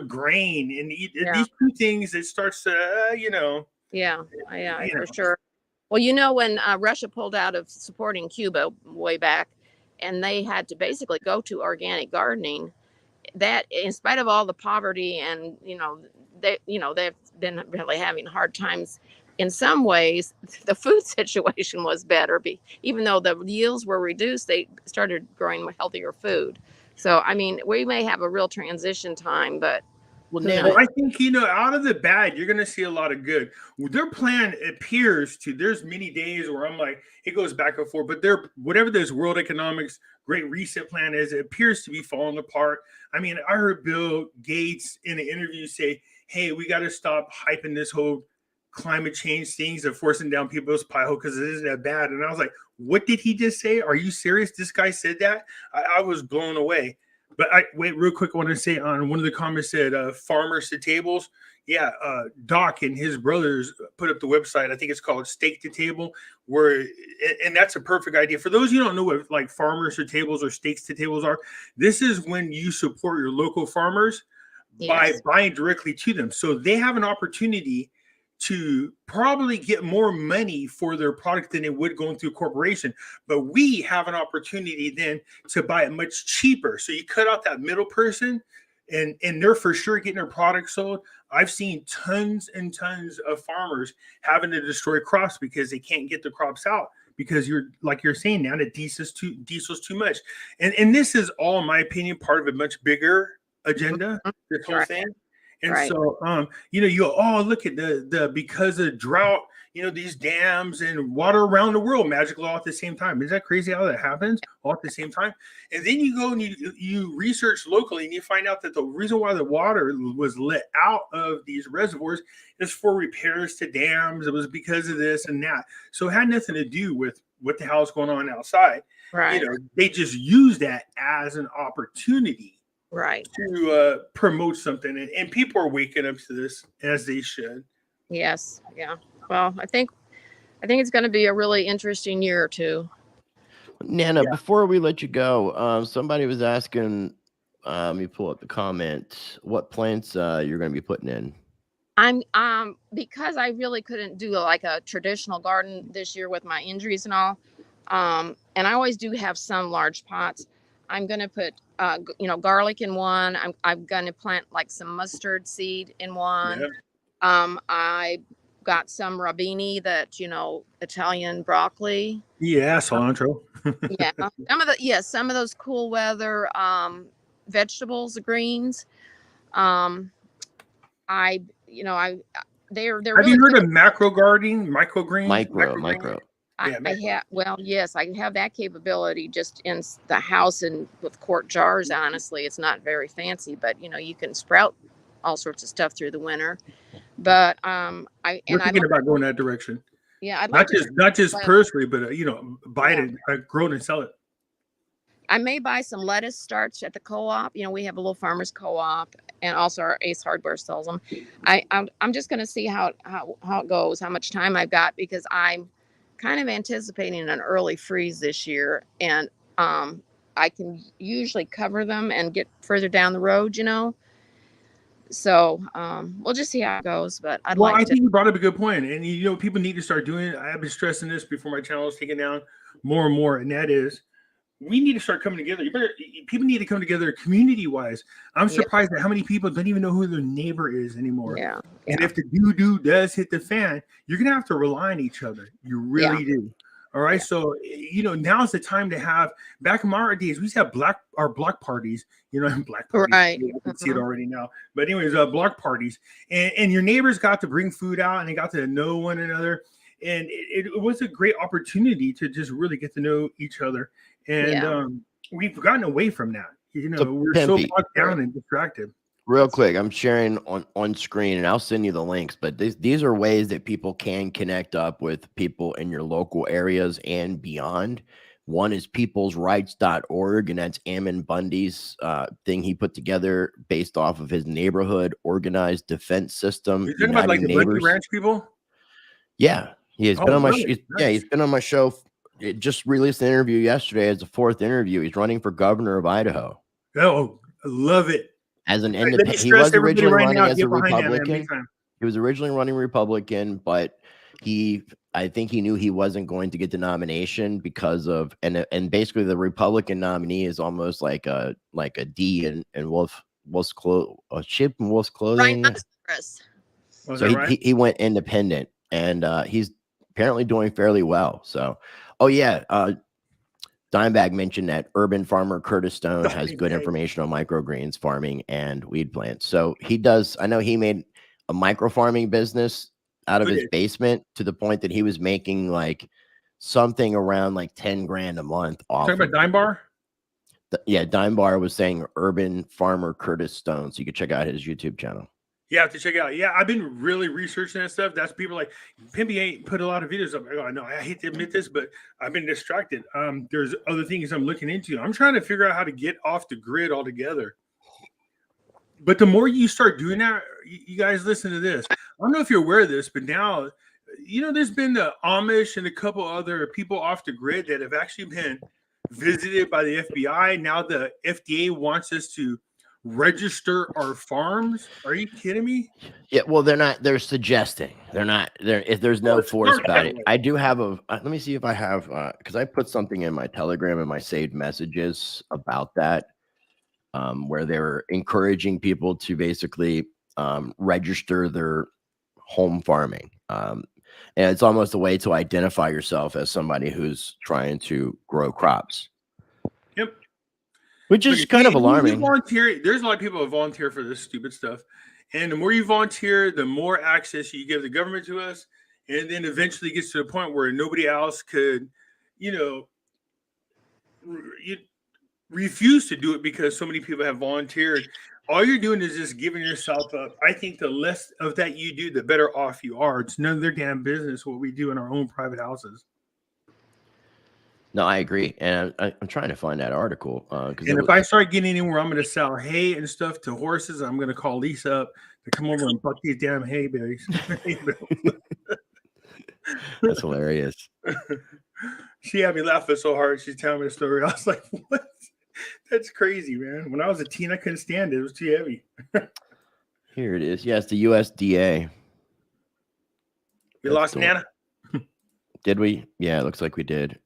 grain, and these two things, it starts to for sure. Well, when Russia pulled out of supporting Cuba way back, and they had to basically go to organic gardening, that in spite of all the poverty and they've been really having hard times. In some ways, the food situation was better. Even though the yields were reduced, they started growing healthier food. So, I mean, we may have a real transition time, but I think, out of the bad, you're going to see a lot of good. Their plan appears to, there's many days where I'm like, it goes back and forth, but whatever this World Economics Great Reset plan is, it appears to be falling apart. I mean, I heard Bill Gates in an interview say, hey, we got to stop hyping this whole climate change things and forcing down people's pie hole because it isn't that bad. And I was like, what did he just say? Are you serious? This guy said that? I was blown away. But wait, real quick, I want to say on one of the comments said farmers to tables. Yeah, Doc and his brothers put up the website. I think it's called Steak to Table, and that's a perfect idea. For those who don't know what like farmers to tables or steaks to tables are, this is when you support your local farmers by buying directly to them. So they have an opportunity to probably get more money for their product than it would going through a corporation. But we have an opportunity then to buy it much cheaper. So you cut out that middle person, and they're for sure getting their product sold. I've seen tons and tons of farmers having to destroy crops because they can't get the crops out because you're saying now that diesel's too much. And this is all, in my opinion, part of a much bigger agenda, this whole thing. And so, look at the because of drought, these dams and water around the world magically all at the same time. Is that crazy how that happens all at the same time? And then you go and you research locally and you find out that the reason why the water was let out of these reservoirs is for repairs to dams. It was because of this and that. So it had nothing to do with what the hell is going on outside. Right. They just use that as an opportunity. Right. To promote something, and people are waking up to this as they should. Yes. Yeah. Well, I think it's going to be a really interesting year or two. Nana, before we let you go, somebody was asking, let me pull up the comment, what plants you're going to be putting in. I'm because I really couldn't do like a traditional garden this year with my injuries and all. And I always do have some large pots. I'm going to put, garlic in one. I'm going to plant like some mustard seed in one. Yeah. I got some rabini, Italian broccoli. Yeah, cilantro. Some of those cool weather vegetables, greens. Have you heard of macro gardening, microgreens? Micro. Yeah, I have, well, yes, I have that capability just in the house and with quart jars. Honestly, it's not very fancy, but you can sprout all sorts of stuff through the winter. But we're I'd thinking like about to, going that direction. yeah, I'd like to Not just let- personally, but buy yeah. it, grow it, and sell it. I may buy some lettuce starts at the co-op. We have a little farmers co-op, and also our Ace Hardware sells them. I'm just going to see how it goes, how much time I've got, because I'm kind of anticipating an early freeze this year, and I can usually cover them and get further down the road, So we'll just see how it goes. But I'd Well, like I to. think you brought up a good point, and people need to start doing it. I've been stressing this before my channel is taken down more and more, and that is, we need to start coming together. People need to come together community-wise. I'm surprised at how many people don't even know who their neighbor is anymore. Yeah. And if the doo-doo does hit the fan, you're gonna have to rely on each other. You really do. All right. Yeah. So now's the time to have. Back in my days, we used to have block parties. Black parties. Right. You can see it already now. But anyways, block parties, and your neighbors got to bring food out, and they got to know one another, and it was a great opportunity to just really get to know each other. And we've gotten away from that. So, we're Pimpy, so bogged down and distracted. Real quick, I'm sharing on screen, and I'll send you the links. But these are ways that people can connect up with people in your local areas and beyond. One is peoplesrights.org, and that's Ammon Bundy's thing he put together based off of his neighborhood organized defense system. You're talking about like the Bundy Ranch people? Yeah, he has been on my really? Nice. he's been on my show. It just released an interview yesterday as the 4th interview. He's running for governor of Idaho. Oh, I love it. As an independent, he was originally running as a Republican. That, he was originally running Republican, but I think he knew he wasn't going to get the nomination because of and basically the Republican nominee is almost like a D in wolf's clothes, a sheep in wolf's clothing. So he went independent, and he's apparently doing fairly well. So, Dimebag mentioned that urban farmer Curtis Stone has good information on microgreens farming and weed plants. So he does. I know he made a micro farming business out of his basement to the point that he was making like something around like 10 grand a month off. Talking about Dime Bar? Yeah, Dime Bar was saying urban farmer Curtis Stone. So you can check out his YouTube channel. Yeah, have to check it out. Yeah, I've been really researching that stuff. That's people like Pimpy ain't put a lot of videos up. I know I hate to admit this, but I've been distracted. There's other things I'm looking into. I'm trying to figure out how to get off the grid altogether. But the more you start doing that, you guys listen to this. I don't know if you're aware of this, but now, there's been the Amish and a couple other people off the grid that have actually been visited by the FBI. Now the FDA wants us to register our farms. Are you kidding me? Yeah, well, they're suggesting. If there's no force about it. I do have let me see if I have because I put something in my Telegram and my saved messages about that, where they're encouraging people to basically register their home farming, and it's almost a way to identify yourself as somebody who's trying to grow crops. Yep. Which is kind of alarming. There's a lot of people who volunteer for this stupid stuff. And the more you volunteer, the more access you give the government to us. And then eventually it gets to the point where nobody else could, refuse to do it because so many people have volunteered. All you're doing is just giving yourself up. I think the less of that you do, the better off you are. It's none of their damn business what we do in our own private houses. No, I agree, and I'm trying to find that article. And if I start getting anywhere, I'm going to sell hay and stuff to horses. I'm going to call Lisa up to come over and buck these damn hay berries. That's hilarious. She had me laughing so hard. She's telling me the story. I was like, "What? That's crazy, man." When I was a teen, I couldn't stand it. It was too heavy. Here it is. Yes, the USDA. We lost Nana. Did we? Yeah, it looks like we did.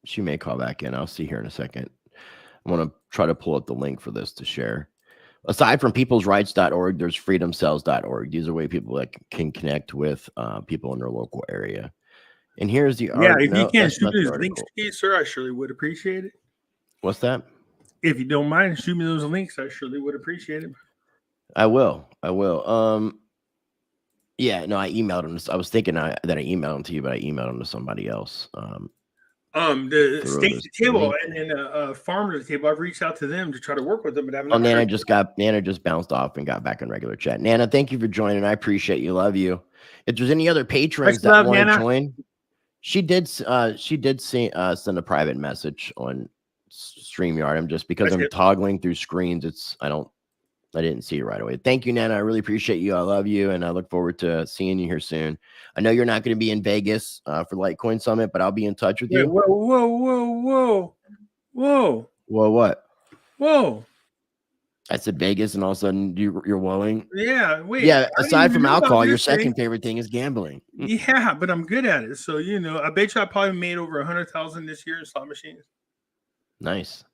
She may call back in. I'll see here in a second. I want to try to pull up the link for this to share. Aside from peoplesrights.org, there's freedomcells.org. These are ways people that can connect with people in their local area. And here's the article. Yeah, if you can shoot me those links, please, sir, I surely would appreciate it. What's that? If you don't mind, shoot me those links. I surely would appreciate it. I will. Yeah, no, I emailed him. I was thinking that I emailed him to you, but I emailed him to somebody else. The through steak this to table link. and then farmer to table. I've reached out to them to try to work with them, but I've Oh, not heard. Nana just bounced off and got back in regular chat. Nana, thank you for joining. I appreciate you. Love you. If there's any other patrons Much that love, want to Nana. join, she did send a private message on StreamYard. I'm just because That's I'm good. toggling through screens, I didn't see it right away. Thank you, Nana. I really appreciate you. I love you, and I look forward to seeing you here soon. I know you're not going to be in Vegas for Litecoin Summit, but I'll be in touch with Wait, you. whoa. Well, what? Whoa. I said Vegas, and all of a sudden you're willing. Yeah, wait. Yeah, I didn't aside even from know about alcohol, your this thing. second favorite thing is gambling. Yeah, but I'm good at it. So, I bet you I probably made over 100,000 this year in slot machines. Nice.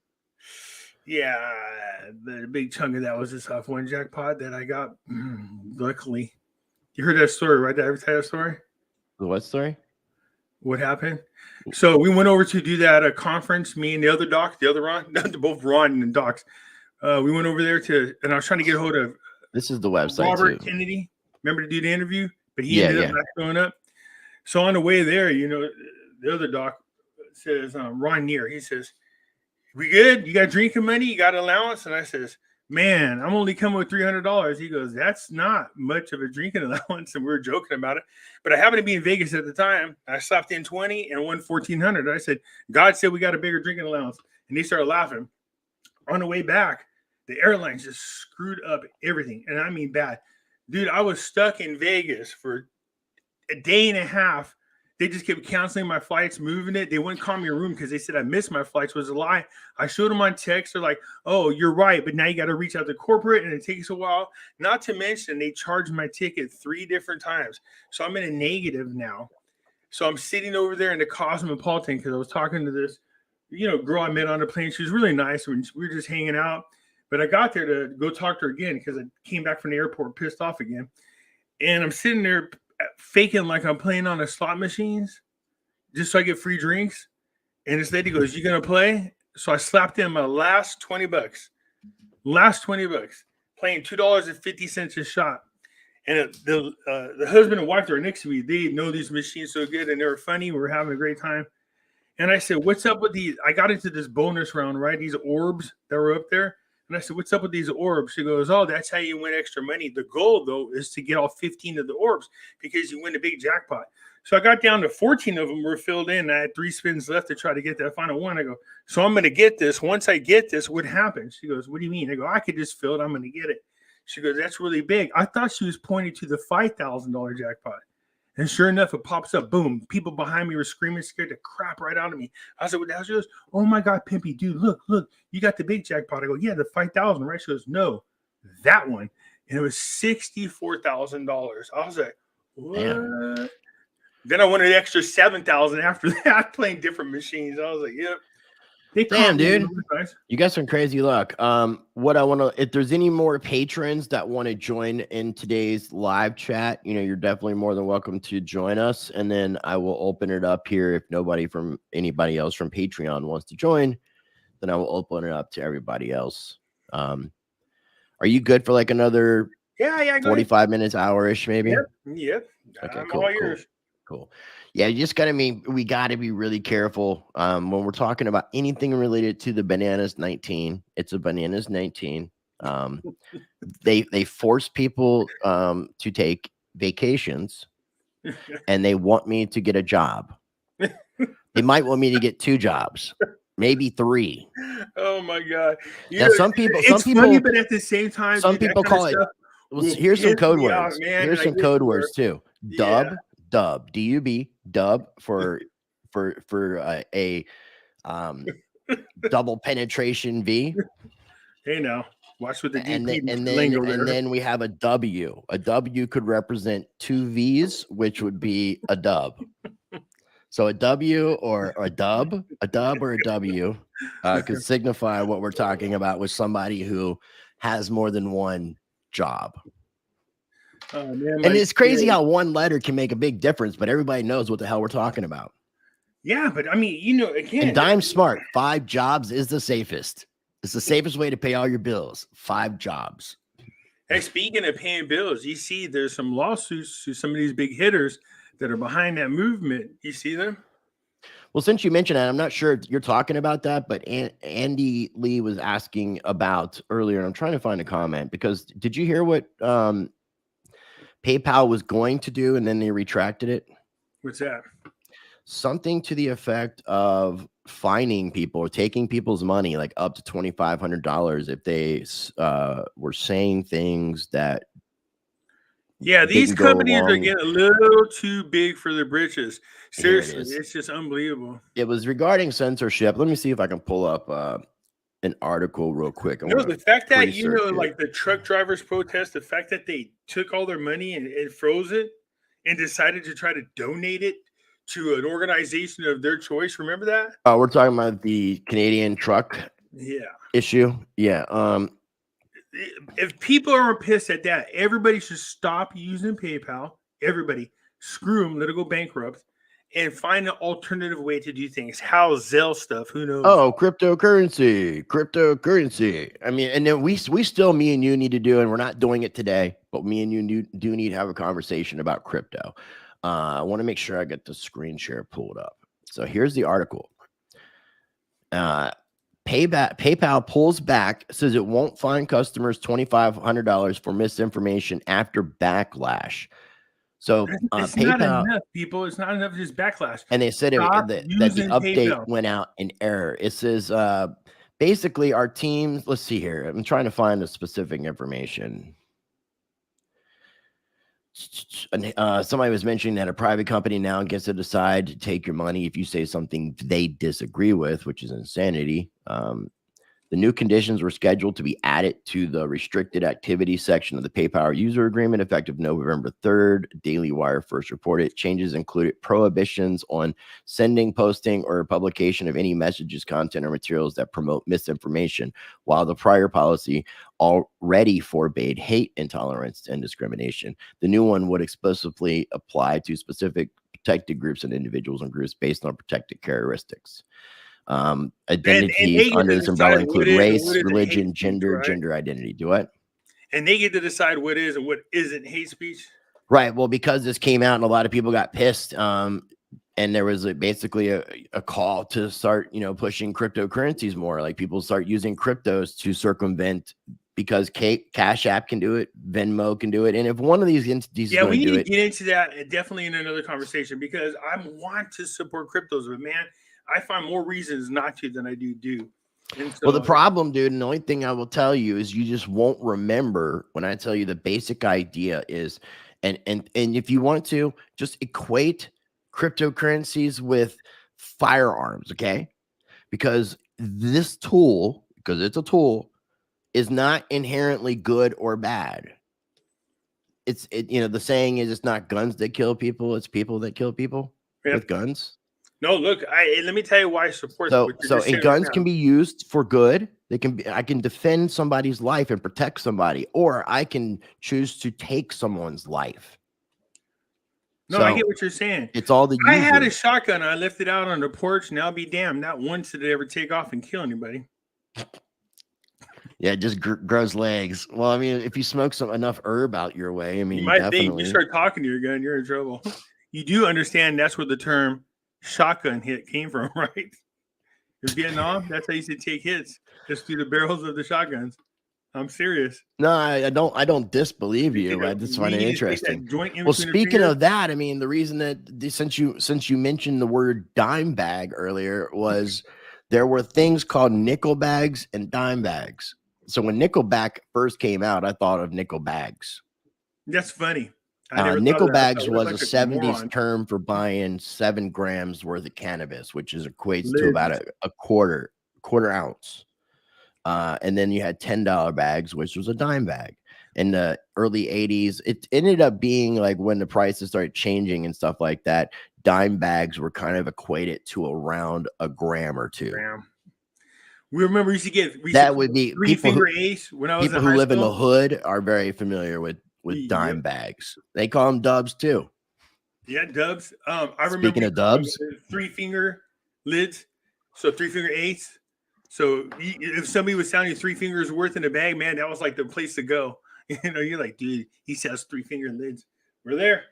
Yeah, the big chunk of that was this one jackpot that I got. Luckily, you heard that story, right? Did I ever tell that story? The what story? What happened? So we went over to do that conference. Me and the other doc, the other Ron, both Ron and docs. We went over there and I was trying to get a hold of. This is the website Robert too. Kennedy. Remember to do the interview, but he ended up not showing up. So on the way there, the other doc says, Ron Neer, he says, "We good? You got drinking money? You got allowance?" And I says, "Man, I'm only coming with $300. He goes, "That's not much of a drinking allowance." And we were joking about it. But I happened to be in Vegas at the time. I slapped in 20 and won 1,400. I said, "God said we got a bigger drinking allowance." And they started laughing. On the way back, the airlines just screwed up everything. And I mean bad. Dude, I was stuck in Vegas for a day and a half. They just kept canceling my flights, moving it. They wouldn't call me a room because they said I missed my flights. Was a lie. I showed them on text. They're like, "Oh, you're right, but now you got to reach out to corporate, and it takes a while." Not to mention, they charged my ticket 3 different times. So I'm in a negative now. So I'm sitting over there in the Cosmopolitan because I was talking to this, girl I met on the plane. She was really nice. We were just hanging out. But I got there to go talk to her again because I came back from the airport pissed off again. And I'm sitting there faking like I'm playing on the slot machines just so I get free drinks. And this lady goes, "You going to play?" So I slapped in my last 20 bucks. Playing $2.50 a shot. And the husband and wife that were next to me, they know these machines so good and they were funny. We were having a great time. And I said, "What's up with these?" I got into this bonus round, right? These orbs that were up there. And I said, "What's up with these orbs?" She goes, "Oh, that's how you win extra money. The goal, though, is to get all 15 of the orbs because you win a big jackpot." So I got down to 14 of them were filled in. I had 3 spins left to try to get that final one. I go, "So I'm going to get this. Once I get this, what happens?" She goes, "What do you mean?" I go, "I could just fill it. I'm going to get it." She goes, "That's really big." I thought she was pointing to the $5,000 jackpot. And sure enough, it pops up. Boom. People behind me were screaming, scared the crap right out of me. I said, "What the hell?" She goes, "Oh my God, Pimpy, dude, look, you got the big jackpot." I go, "Yeah, the 5,000, right?" She goes, "No, that one." And it was $64,000. I was like, "What?" Damn. Then I won an extra 7,000 after that, playing different machines. I was like, "Yep." Damn, dude. You got some crazy luck. What I want to, if there's any more patrons that want to join in today's live chat, you're definitely more than welcome to join us. And then I will open it up here. If anybody else from Patreon wants to join, then I will open it up to everybody else. Are you good for like another 45 minutes, hour-ish, maybe? Yep. Okay, I'm cool, all yours. Cool. Yeah, you just we got to be really careful when we're talking about anything related to the Bananas 19. It's a Bananas 19. They force people to take vacations, and they want me to get a job. They might want me to get 2 jobs, maybe 3. Oh my God! Now, some people, funny, but at the same time, some people call it. Well, here's some code words. Here's some code words too. Dub. DUB, dub for a double penetration V. Hey, now watch what the DP and then we have a W. A W could represent 2 V's, which would be a dub. So a W or a dub or a W could signify what we're talking about with somebody who has more than one job. Oh, man, and it's crazy how one letter can make a big difference, but everybody knows what the hell we're talking about. Yeah, but I mean, again, and Dime's smart. 5 jobs is the safest. It's the safest way to pay all your bills. 5 jobs. Hey, speaking of paying bills, you see there's some lawsuits to some of these big hitters that are behind that movement. You see them? Well, since you mentioned that, I'm not sure if you're talking about that, but Andy Lee was asking about earlier. And I'm trying to find a comment because did you hear what PayPal was going to do and then they retracted it? What's that? Something to the effect of fining people or taking people's money like up to $2,500 if they were saying things that these companies are getting a little too big for their britches. Seriously, it's just unbelievable. It was regarding censorship. Let me see if I can pull up an article real quick. The fact that like the truck drivers protest, the fact that they took all their money and froze it and decided to try to donate it to an organization of their choice. Remember that? We're talking about the Canadian truck issue. Yeah. If people are pissed at that, everybody should stop using PayPal. Everybody, screw them, let it go bankrupt, and find an alternative way to do things. How Zelle stuff? Who knows? Oh, cryptocurrency. I mean, and then we still, me and you need to do, and we're not doing it today, but me and you do need to have a conversation about crypto. I want to make sure I get the screen share pulled up. So here's the article. PayPal pulls back, says it won't fine customers $2,500 for misinformation after backlash. So it's PayPal, not enough, people. It's not enough just backlash. And they said that the update PayPal went out in error. It says basically our teams. Let's see here. I'm trying to find the specific information. Somebody was mentioning that a private company now gets to decide to take your money if you say something they disagree with, which is insanity. The new conditions were scheduled to be added to the restricted activity section of the PayPal user agreement effective November 3rd. Daily Wire first reported changes included prohibitions on sending, posting, or publication of any messages, content, or materials that promote misinformation, while the prior policy already forbade hate, intolerance, and discrimination. The new one would explicitly apply to specific protected groups and individuals and groups based on protected characteristics. Identities under this umbrella include race, religion, gender, gender identity. Do what? And they get to decide what is and what isn't hate speech. Right. Well, because this came out and a lot of people got pissed, and there was basically a call to start, pushing cryptocurrencies more. Like people start using cryptos to circumvent, because Cash App can do it, Venmo can do it, and if one of these entities, we need to get into that definitely in another conversation, because I want to support cryptos, but man, I find more reasons not to than I do. So, well, the problem, dude, and the only thing I will tell you is you just won't remember when I tell you the basic idea is, and if you want to, just equate cryptocurrencies with firearms, okay? Because this tool, because it's a tool, is not inherently good or bad. The saying is it's not guns that kill people, it's people that kill people with guns. No, look, let me tell you why I support. So guns can be used for good. I can defend somebody's life and protect somebody, or I can choose to take someone's life. No, I get what you're saying. It's all the I had a shotgun. I left it out on the porch. Now be damned. Not once did it ever take off and kill anybody. Yeah, it just grows legs. Well, I mean, if you smoke enough herb out your way, I mean, you might think you start talking to your gun, you're in trouble. You do understand that's where the term shotgun hit came from, right? In Vietnam, that's how you used to take hits, just through the barrels of the shotguns. I'm serious. No, I don't disbelieve you. I just find it interesting. Well, speaking of that, I mean, the reason that since you mentioned the word dime bag earlier was there were things called nickel bags and dime bags. So when Nickelback first came out, I thought of nickel bags. That's funny. Nickel bags was a 70s term for buying 7 grams worth of cannabis, which equates to about a quarter ounce. And then you had $10 bags, which was a dime bag. In the early 80s, it ended up being like when the prices started changing and stuff like that, dime bags were kind of equated to around a gram or two. We remember used to get would be people who live in the hood are very familiar with dime bags. They call them dubs too. Yeah, dubs. I remember. Speaking of dubs, 3-finger lids, so 3-finger eighths. So if somebody was sounding 3 fingers worth in a bag, man, that was like the place to go. You know, you're like, dude, he sells 3-finger lids. We're there.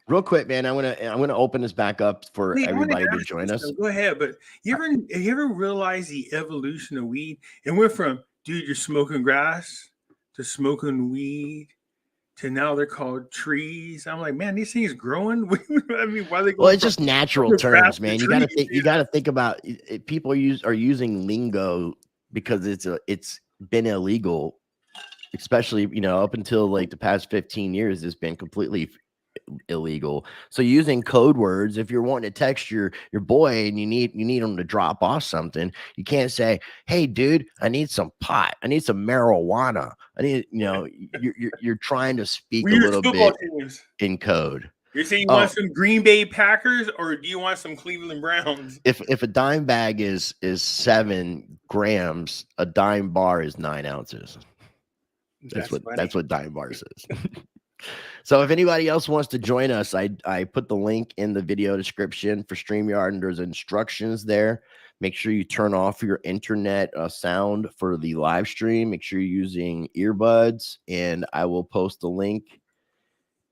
Real quick, man, I'm gonna open this back up for Wait, I wanted everybody to ask join you us. something. Go ahead, but have you ever realized the evolution of weed? It went from, dude, you're smoking grass to smoking weed to now they're called trees. I'm like, man, these things growing. I mean, why are they going? Well, it's just natural grass terms, to man. You trees, gotta think. You gotta think about it. People are using lingo because it's been illegal, especially up until like the past 15 years. It's been completely illegal. So using code words, if you're wanting to text your boy and you need him to drop off something, you can't say, "Hey, dude, I need some pot. I need some marijuana. I need," you're trying to speak We a use little football bit teams. in code. You're saying you want some Green Bay Packers or do you want some Cleveland Browns? If a dime bag is 7 grams, a dime bar is 9 ounces. That's what dime bar says. So if anybody else wants to join us, I put the link in the video description for StreamYard, and there's instructions there. Make sure you turn off your internet sound for the live stream. Make sure you're using earbuds, and I will post the link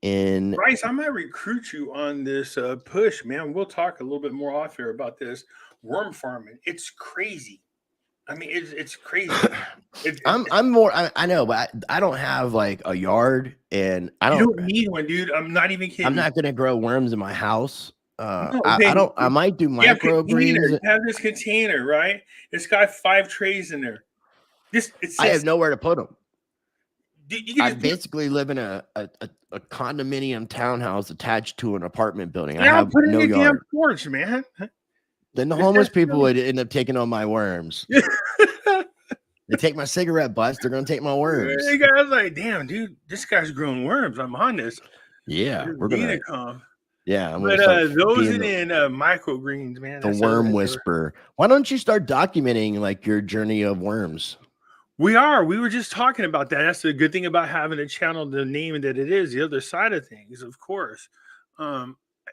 in. Bryce, I might recruit you on this push, man. We'll talk a little bit more off here about this worm farming. It's crazy. I mean, it's crazy. I'm more. I know, but I don't have like a yard, and I don't need one, dude. I'm not even kidding. I'm not gonna grow worms in my house. No, I don't. I might do microgreens. You have this container, right? It's got 5 trays in there. I have nowhere to put them. I basically live in a condominium townhouse attached to an apartment building. I have put it no in your yard. Damn porch, man. Then the homeless people would end up taking all my worms. They take my cigarette butts. They're gonna take my worms. The guy's like, damn, dude, this guy's growing worms. I'm on this. Yeah, we're gonna come. Yeah, I'm but those in microgreens, man. The worm whisperer. Why don't you start documenting like your journey of worms? We were just talking about that. That's the good thing about having a channel, the name that it is, the other side of things, of course.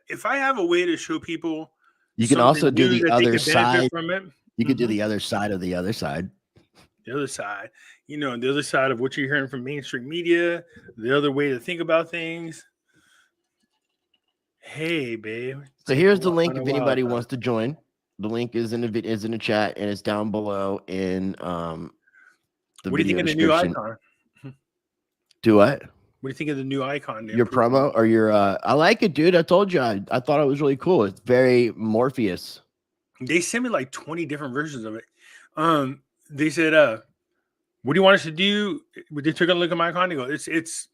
If I have a way to show people, you can also do the other side from it. You could do the other side of the other side. The other side, the other side of what you're hearing from mainstream media, the other way to think about things. Hey, babe. So here's the link if anybody wants to join. The link is in the chat, and it's down below in the what do you think of the new icon? Do what? What do you think of the new icon? Your promo or your I like it, dude. I told you I thought it was really cool. It's very Morpheus. They sent me like 20 different versions of it. They said, what do you want us to do? They took a look at my icon. They go, it's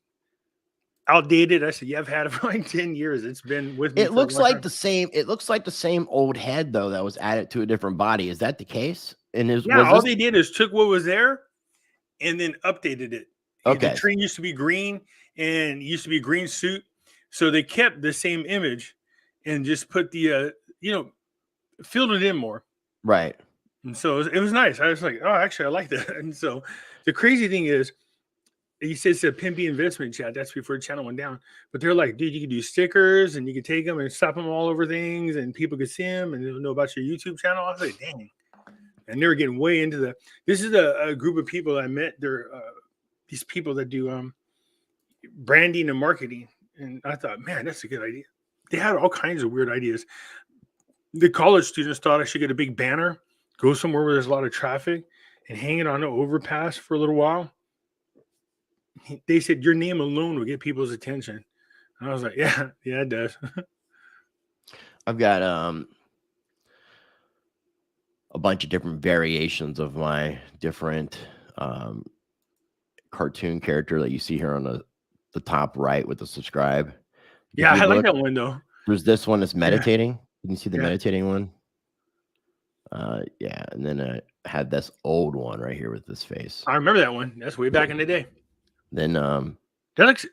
outdated. I said, yeah, I've had it for like 10 years. It's been with me. It looks like the same. It looks like the same old head though that was added to a different body. Is that the case? And all they did is took what was there and then updated it. Okay. The tree used to be green and used to be a green suit. So they kept the same image and just put the, filled it in more. Right. And so it was nice. I was like, oh, actually, I like that. And so the crazy thing is, he says it's a Pimpy investment chat. That's before the channel went down. But they're like, dude, you can do stickers and you can take them and slap them all over things and people can see them and they'll know about your YouTube channel. I was like, dang. And they were getting way into this is a group of people I met. They're these people that do branding and marketing. And I thought, man, that's a good idea. They had all kinds of weird ideas. The college students thought I should get a big banner, go somewhere where there's a lot of traffic and hang it on an overpass for a little while. They said your name alone will get people's attention. And I was like, yeah, it does. I've got a bunch of different variations of my different cartoon character that you see here on the top right with the subscribe. Yeah, I like that one though. There's this one that's meditating. You can see the meditating one. Yeah, and then I had this old one right here with this face. I remember that one. That's way back in the day. Then that looks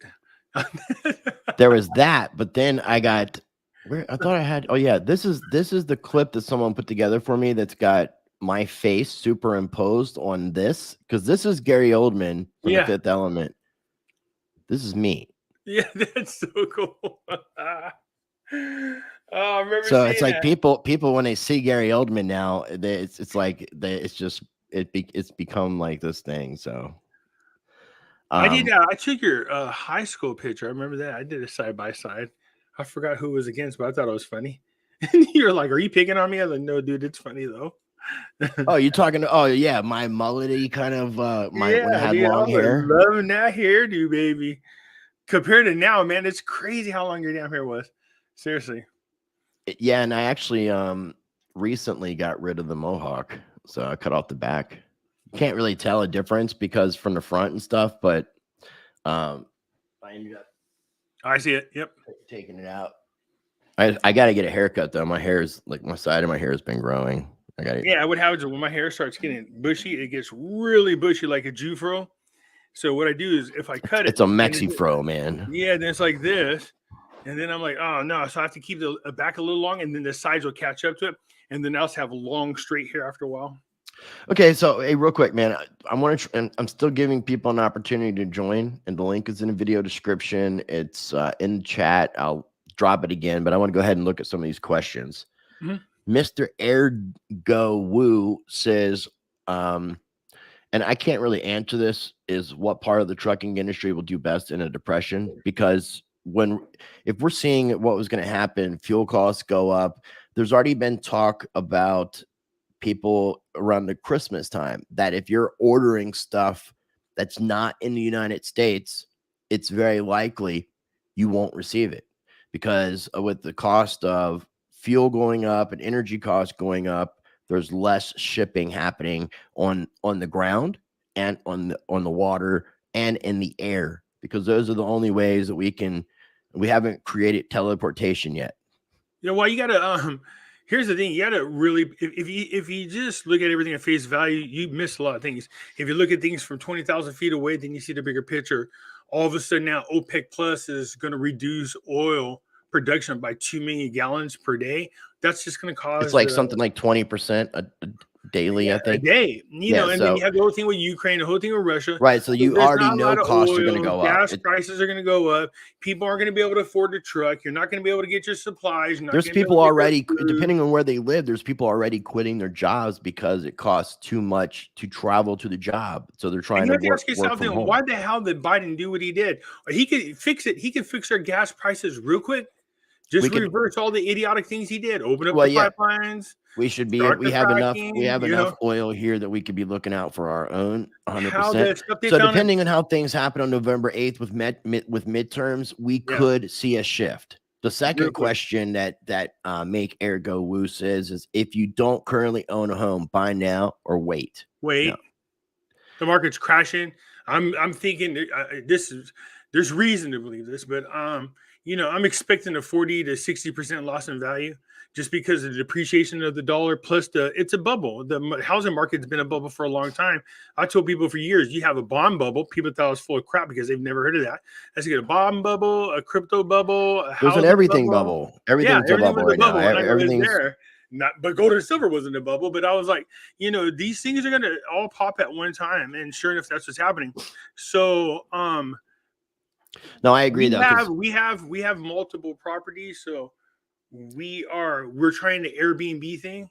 there was that, but then I got where I thought I had. Oh yeah, this is the clip that someone put together for me. That's got my face superimposed on this because this is Gary Oldman from The Fifth Element. This is me. Yeah, that's so cool. Oh, I remember. So it's like people when they see Gary Oldman now, it's like it's become like this thing. So I took your high school picture. I remember that. I did a side by side. I forgot who it was against, but I thought it was funny. And you're like, "Are you picking on me?" I was like, "No, dude, it's funny though." Oh, you're talking to, oh yeah, my mullety kind of when I Yeah, had dude, I long was hair. loving that hairdo, baby. Compared to now, man, it's crazy how long your damn hair was. Seriously. Yeah, and I actually recently got rid of the mohawk, so I cut off the back. Can't really tell a difference because from the front and stuff, but I ended up I see it. Yep. taking it out. I got to get a haircut though. My hair is like, my side of my hair has been growing. I got to. Yeah, what happens is when my hair starts getting bushy, it gets really bushy like a Jew fro. So what I do is if I cut it, It's a Mexi fro, man. yeah, then it's like this. And then I'm like, oh no. So I have to keep the back a little long, and then the sides will catch up to it. And then I'll just have long, straight hair after a while. Okay, so hey, real quick, man, I want to, and I'm still giving people an opportunity to join, and the link is in the video description. It's in the chat. I'll drop it again, but I want to go ahead and look at some of these questions. Mr. Ergo Woo says, and I can't really answer this, is what part of the trucking industry will do best in a depression? Because if we're seeing what was going to happen, fuel costs go up. There's already been talk about people around the Christmas time that if you're ordering stuff that's not in the United States, it's very likely you won't receive it, because with the cost of fuel going up and energy costs going up, there's less shipping happening on the ground and on the water and in the air, because those are the only ways that we haven't created teleportation yet. Yeah, well, you gotta here's the thing, you gotta really, if you just look at everything at face value, you miss a lot of things. If you look at things from 20,000 feet away, then you see the bigger picture. All of a sudden now OPEC Plus is going to reduce oil production by 2 million gallons per day. That's just going to cause, it's like something like 20% a daily, I think. A day, you know, and then you have the whole thing with Ukraine, the whole thing with Russia. Right. So you already know costs are going to go up. Gas prices are going to go up. People aren't going to be able to afford the truck. You're not going to be able to get your supplies. There's people already, depending on where they live, there's people already quitting their jobs because it costs too much to travel to the job. So they're trying to work from home. Why the hell did Biden do what he did? He could fix it. He could fix their gas prices real quick. Just reverse all the idiotic things he did. Open up the pipelines. We should be. We have enough. We have enough oil here that we could be looking out for our own 100%. So depending on how things happen on November 8th with midterms, we could see a shift. The second question that Make Ergo Woo says is, if you don't currently own a home, buy now or wait. Wait. No. The market's crashing. I'm thinking there's reason to believe this, but you know, I'm expecting a 40 to 60% loss in value just because of the depreciation of the dollar, plus it's a bubble. The housing market's been a bubble for a long time. I told people for years, you have a bond bubble. People thought it was full of crap because they've never heard of that. I said, a bond bubble, a crypto bubble, there's an everything bubble. Everything's a bubble right now. Everything's there. But gold and silver wasn't a bubble. But I was like, you know, these things are gonna all pop at one time, and sure enough, that's what's happening. So no, I agree. We have multiple properties, so we're trying the Airbnb thing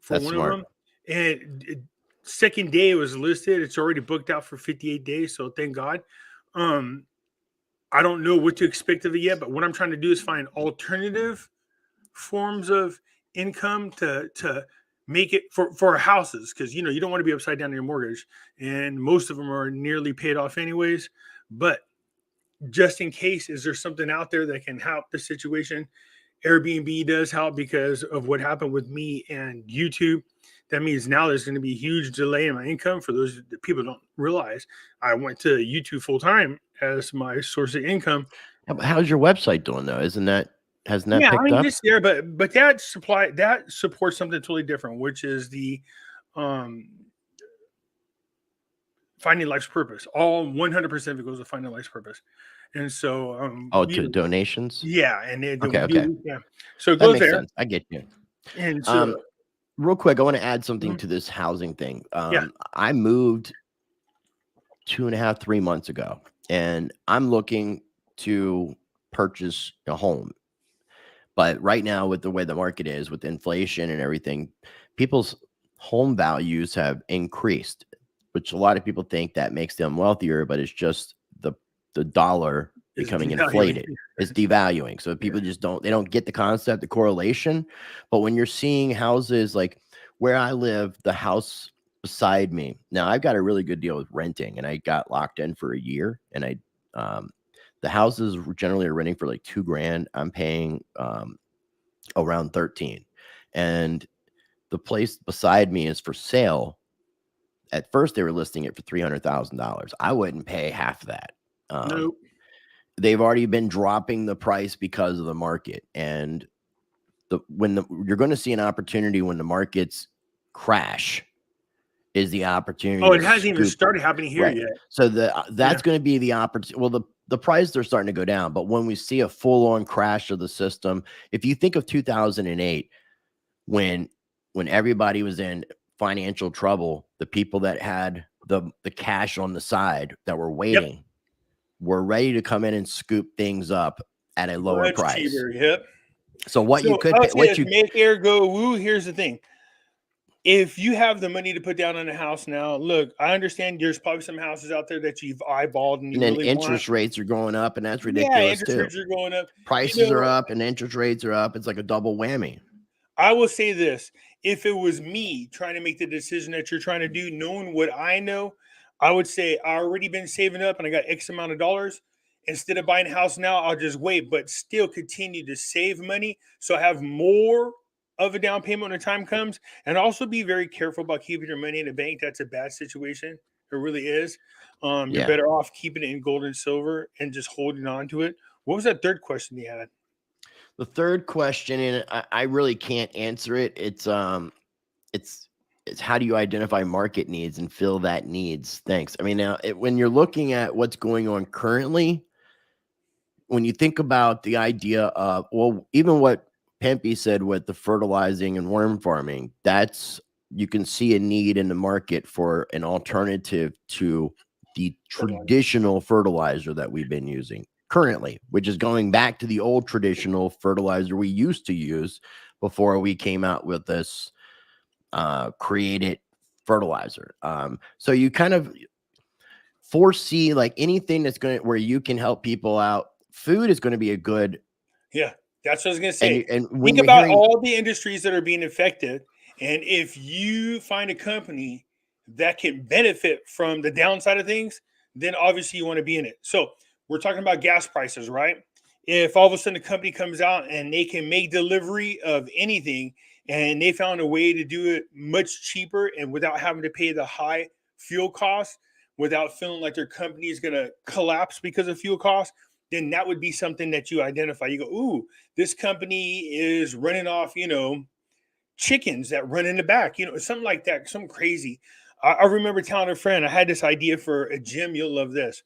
for one of them, and second day it was listed. It's already booked out for 58 days, so thank God. I don't know what to expect of it yet, but what I'm trying to do is find alternative forms of income to make it for our houses, because you know you don't want to be upside down in your mortgage, and most of them are nearly paid off anyways. But just in case, is there something out there that can help the situation? Airbnb does help because of what happened with me and YouTube. That means now there's going to be a huge delay in my income. For those that people don't realize, I went to YouTube full time as my source of income. How's your website doing though? Hasn't that picked up? It's there, but that supports something totally different, which is the finding life's purpose. All 100% of it goes to finding life's purpose. And so to donations. Yeah, and okay. Yeah. So it goes there. Sense. I get you. And so real quick, I want to add something to this housing thing. I moved 2.5-3 months ago, and I'm looking to purchase a home. But right now, with the way the market is, with inflation and everything, people's home values have increased. which a lot of people think that makes them wealthier, but it's just the dollar It's becoming devaluing. inflated. It's devaluing. So people just don't get the concept, the correlation. But when you're seeing houses like where I live, the house beside me, now I've got a really good deal with renting, and I got locked in for a year, and the houses generally are renting for like $2,000. I'm paying around 13, and the place beside me is for sale. At first, they were listing it for $300,000. I wouldn't pay half of that. Nope. They've already been dropping the price because of the market, and you're going to see an opportunity when the markets crash. Is the opportunity? Oh, it hasn't even started happening here right. yet. So that's going to be the opportunity. Well, the prices are starting to go down, but when we see a full-on crash of the system, if you think of 2008, when everybody was in financial trouble, the people that had the cash on the side that were waiting were ready to come in and scoop things up at a lower Much price. cheaper, yep. So what you could make air go woo. Here's the thing. If you have the money to put down on a house now, look, I understand there's probably some houses out there that you've eyeballed and then interest rates are going up, and that's ridiculous. Yeah, interest rates are going up. Prices are up and interest rates are up. It's like a double whammy. I will say this. If it was me trying to make the decision that you're trying to do, knowing what I know, I would say I already been saving up and I got X amount of dollars. Instead of buying a house now, I'll just wait, but still continue to save money so I have more of a down payment when the time comes. And also be very careful about keeping your money in the bank. That's a bad situation. It really is. You're better off keeping it in gold and silver and just holding on to it. What was that third question you had? The third question, and I really can't answer it. It's how do you identify market needs and fill that needs? Thanks. I mean, now when you're looking at what's going on currently, when you think about the idea of, well, even what Pimpy said with the fertilizing and worm farming, you can see a need in the market for an alternative to the traditional fertilizer that we've been using currently, which is going back to the old traditional fertilizer we used to use before we came out with this created fertilizer. So you kind of foresee like anything that's where you can help people out. Food is going to be a good. Yeah, that's what I was going to say. And think about all the industries that are being affected. And if you find a company that can benefit from the downside of things, then obviously you want to be in it. So we're talking about gas prices, right? If all of a sudden a company comes out and they can make delivery of anything and they found a way to do it much cheaper and without having to pay the high fuel costs, without feeling like their company is going to collapse because of fuel costs, then that would be something that you identify. You go, ooh, this company is running off, chickens that run in the back, something like that, something crazy. I remember telling a friend, I had this idea for a gym. You'll love this.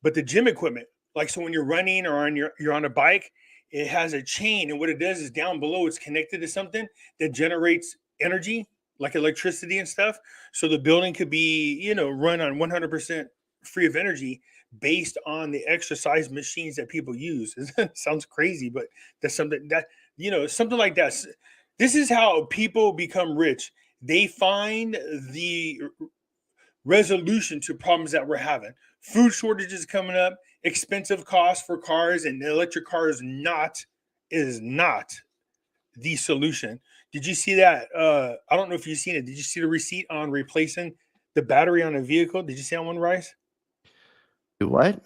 But the gym equipment, like, so when you're running or you're on a bike, it has a chain. And what it does is down below, it's connected to something that generates energy, like electricity and stuff. So the building could be, run on 100% free of energy based on the exercise machines that people use. It sounds crazy, but that's something that, something like that. This is how people become rich. They find the resolution to problems that we're having. Food shortages coming up, expensive costs for cars, and the electric car is not the solution. Did you see that? I don't know if you've seen it. Did you see the receipt on replacing the battery on a vehicle? Did you see that one, Rice? What?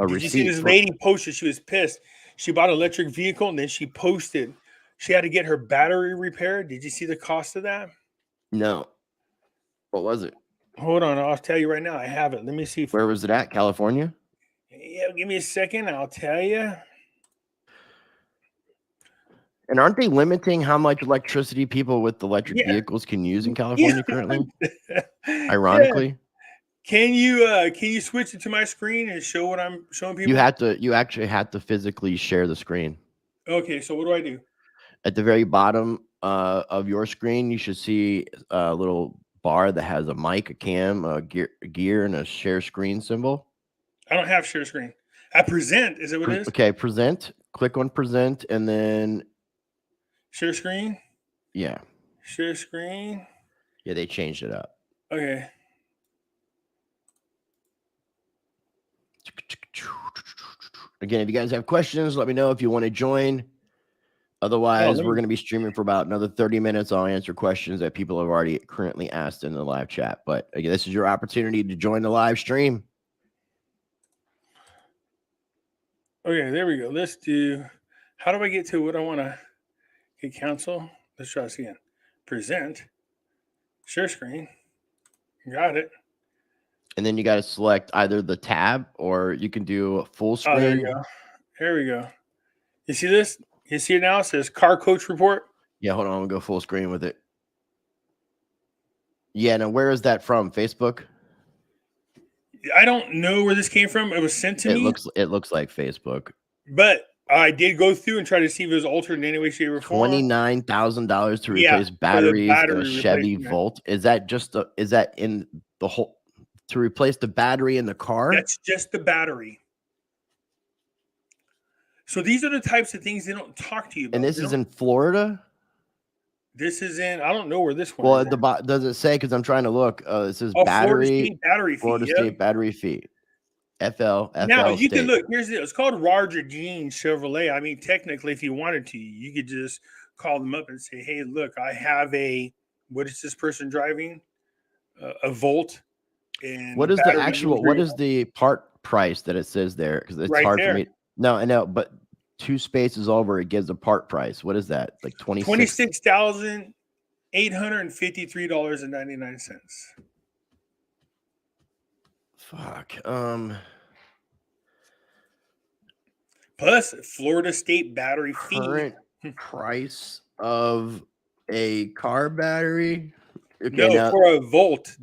Did you see this lady posted? She was pissed. She bought an electric vehicle and then she posted she had to get her battery repaired. Did you see the cost of that? No. What was it? Hold on, I'll tell you right now. I have it. Let me see. Where was it at? California? Yeah, give me a second. I'll tell you. And aren't they limiting how much electricity people with electric vehicles can use in California currently? Ironically. Can you switch it to my screen and show what I'm showing people? You actually have to physically share the screen. Okay, so what do I do? At the very bottom of your screen, you should see a little bar that has a mic, a cam, a gear, and a share screen symbol. I don't have share screen. I present. Is it what it is? Okay, present. Click on present, and then share screen. Yeah. Share screen. Yeah, they changed it up. Okay. Again, if you guys have questions, let me know if you want to join. Otherwise, we're going to be streaming for about another 30 minutes. I'll answer questions that people have already currently asked in the live chat. But again, this is your opportunity to join the live stream. Okay, there we go. Let's do, how do I get to what I want to hit cancel? Let's try this again. Present, share screen. Got it. And then you got to select either the tab or you can do full screen. Oh, there we go. There we go. You see this? You see it now? It says car coach report. Yeah, hold on. I'm going to go full screen with it. Yeah, now where is that from? Facebook? I don't know where this came from. It was sent to me. It looks like Facebook. But I did go through and try to see if it was altered in any way, shape, or form. $29,000 to replace batteries in a Chevy Volt. Is that is that in the whole, to replace the battery in the car? That's just the battery. So these are the types of things they don't talk to you about. And this is in Florida? This is in, I don't know where this one is. Well, does it say? Because I'm trying to look. It says battery. Florida State battery fee. FL. Now you State. can look. Here's it. It's called Roger Jean Chevrolet. I mean, technically, if you wanted to, you could just call them up and say, "Hey, look, I have a. What is this person driving? A Volt." And what is the actual? What is the part price that it says there? Because it's hard for me. No, I know, but 2 spaces over, it gives a part price. What is that? Like $26,853.99. Fuck. Plus Florida State battery fee. Current price of a car battery. Okay, no, for a Volt.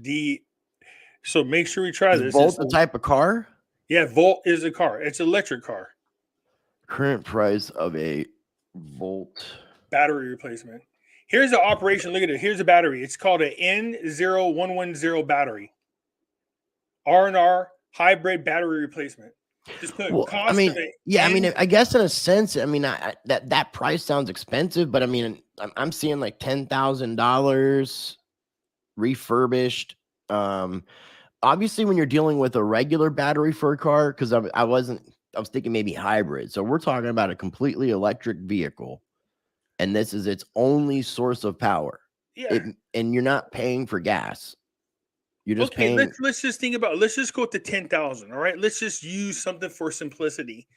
So make sure we try this. Volt the type of car? Yeah, Volt is a car. It's an electric car. Current price of a Volt battery replacement. Here's the operation. Look at it. Here's a battery. It's called an N0110 battery. R&R hybrid battery replacement. Just put cost. I mean, yeah, I mean, I guess in a sense, I mean, that price sounds expensive, but I mean, I'm seeing like $10,000 refurbished. Obviously, when you're dealing with a regular battery for a car, because I was thinking maybe hybrid. So we're talking about a completely electric vehicle, and this is its only source of power. Yeah, and you're not paying for gas. You're just paying. Let's just think about. Let's just go with the 10,000. All right, let's just use something for simplicity.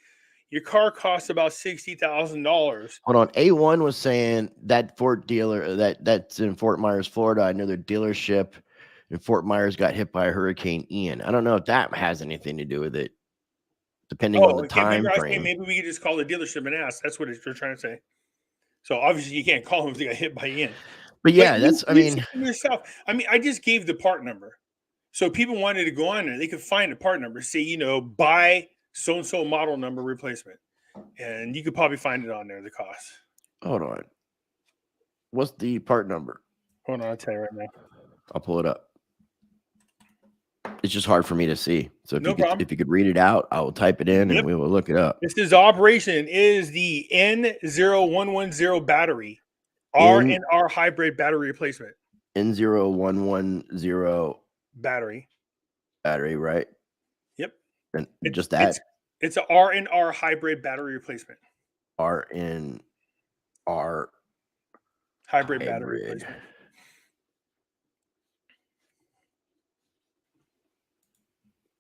Your car costs about $60,000. Hold on, A1 was saying that Ford dealer that's in Fort Myers, Florida. I know their dealership in Fort Myers got hit by Hurricane Ian. I don't know if that has anything to do with it. Depending on the time frame. Maybe we could just call the dealership and ask. That's what they're trying to say. So obviously you can't call them if they got hit by Ian. But yeah, I mean, I just gave the part number. So people wanted to go on there, they could find the part number, say, buy so-and-so model number replacement. And you could probably find it on there, the cost. Hold on. What's the part number? Hold on, I'll tell you right now. I'll pull it up. It's just hard for me to see. So if you could read it out, I will type it in and we will look it up. This is operation is the N0110 battery. R&R hybrid battery replacement. N0110 battery, right? Yep. And just that. It's an R&R hybrid battery replacement. R&R hybrid battery replacement.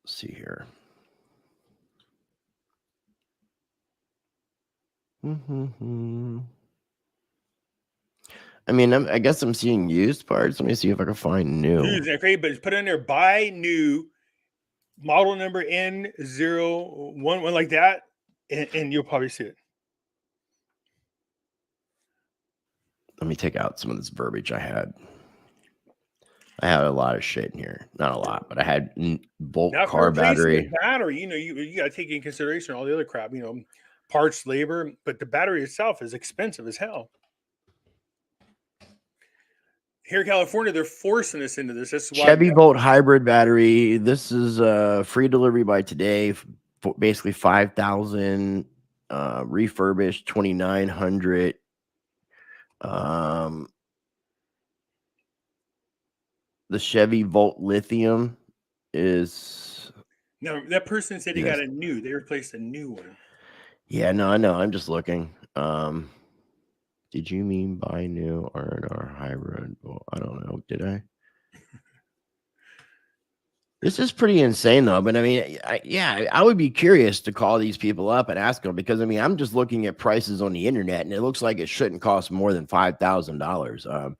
Let's see here. I mean, I guess I'm seeing used parts. Let me see if I can find new. Okay, but put in there buy new model number N011 like that, and you'll probably see it. Let me take out some of this verbiage I had. I had a lot of shit in here. Not a lot, but I had Volt car battery. Battery, you got to take in consideration all the other crap, parts, labor, but the battery itself is expensive as hell. Here in California, they're forcing us into this. That's why Chevy Volt hybrid battery. This is free delivery by today. Basically 5,000 refurbished, 2,900. The Chevy Volt lithium is No, that person said he Yes. got they replaced a new one. Yeah, no, I know. I'm just looking. Did you mean buy new or hybrid? Well, I don't know. Did I? This is pretty insane, though. But I mean, I would be curious to call these people up and ask them because I mean, I'm just looking at prices on the internet, and it looks like it shouldn't cost more than $5,000.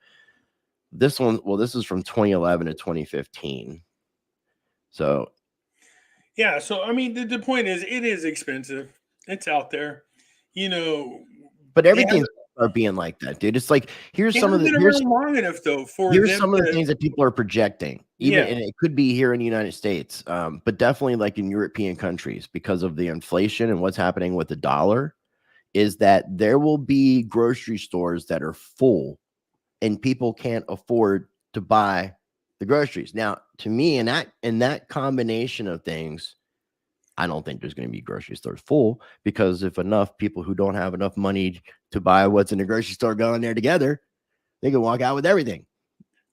This one, well, this is from 2011 to 2015. So yeah, so I mean, the point is, it is expensive. It's out there, you know. but everything are being like that, dude. It's like here's some of the here's long enough though for here's them some of the things that people are projecting, even and it could be here in the United States, but definitely like in European countries because of the inflation and what's happening with the dollar, is that there will be grocery stores that are full and people can't afford to buy the groceries. Now, to me, in that combination of things, I don't think there's going to be grocery stores full because if enough people who don't have enough money to buy what's in the grocery store go in there together, they can walk out with everything.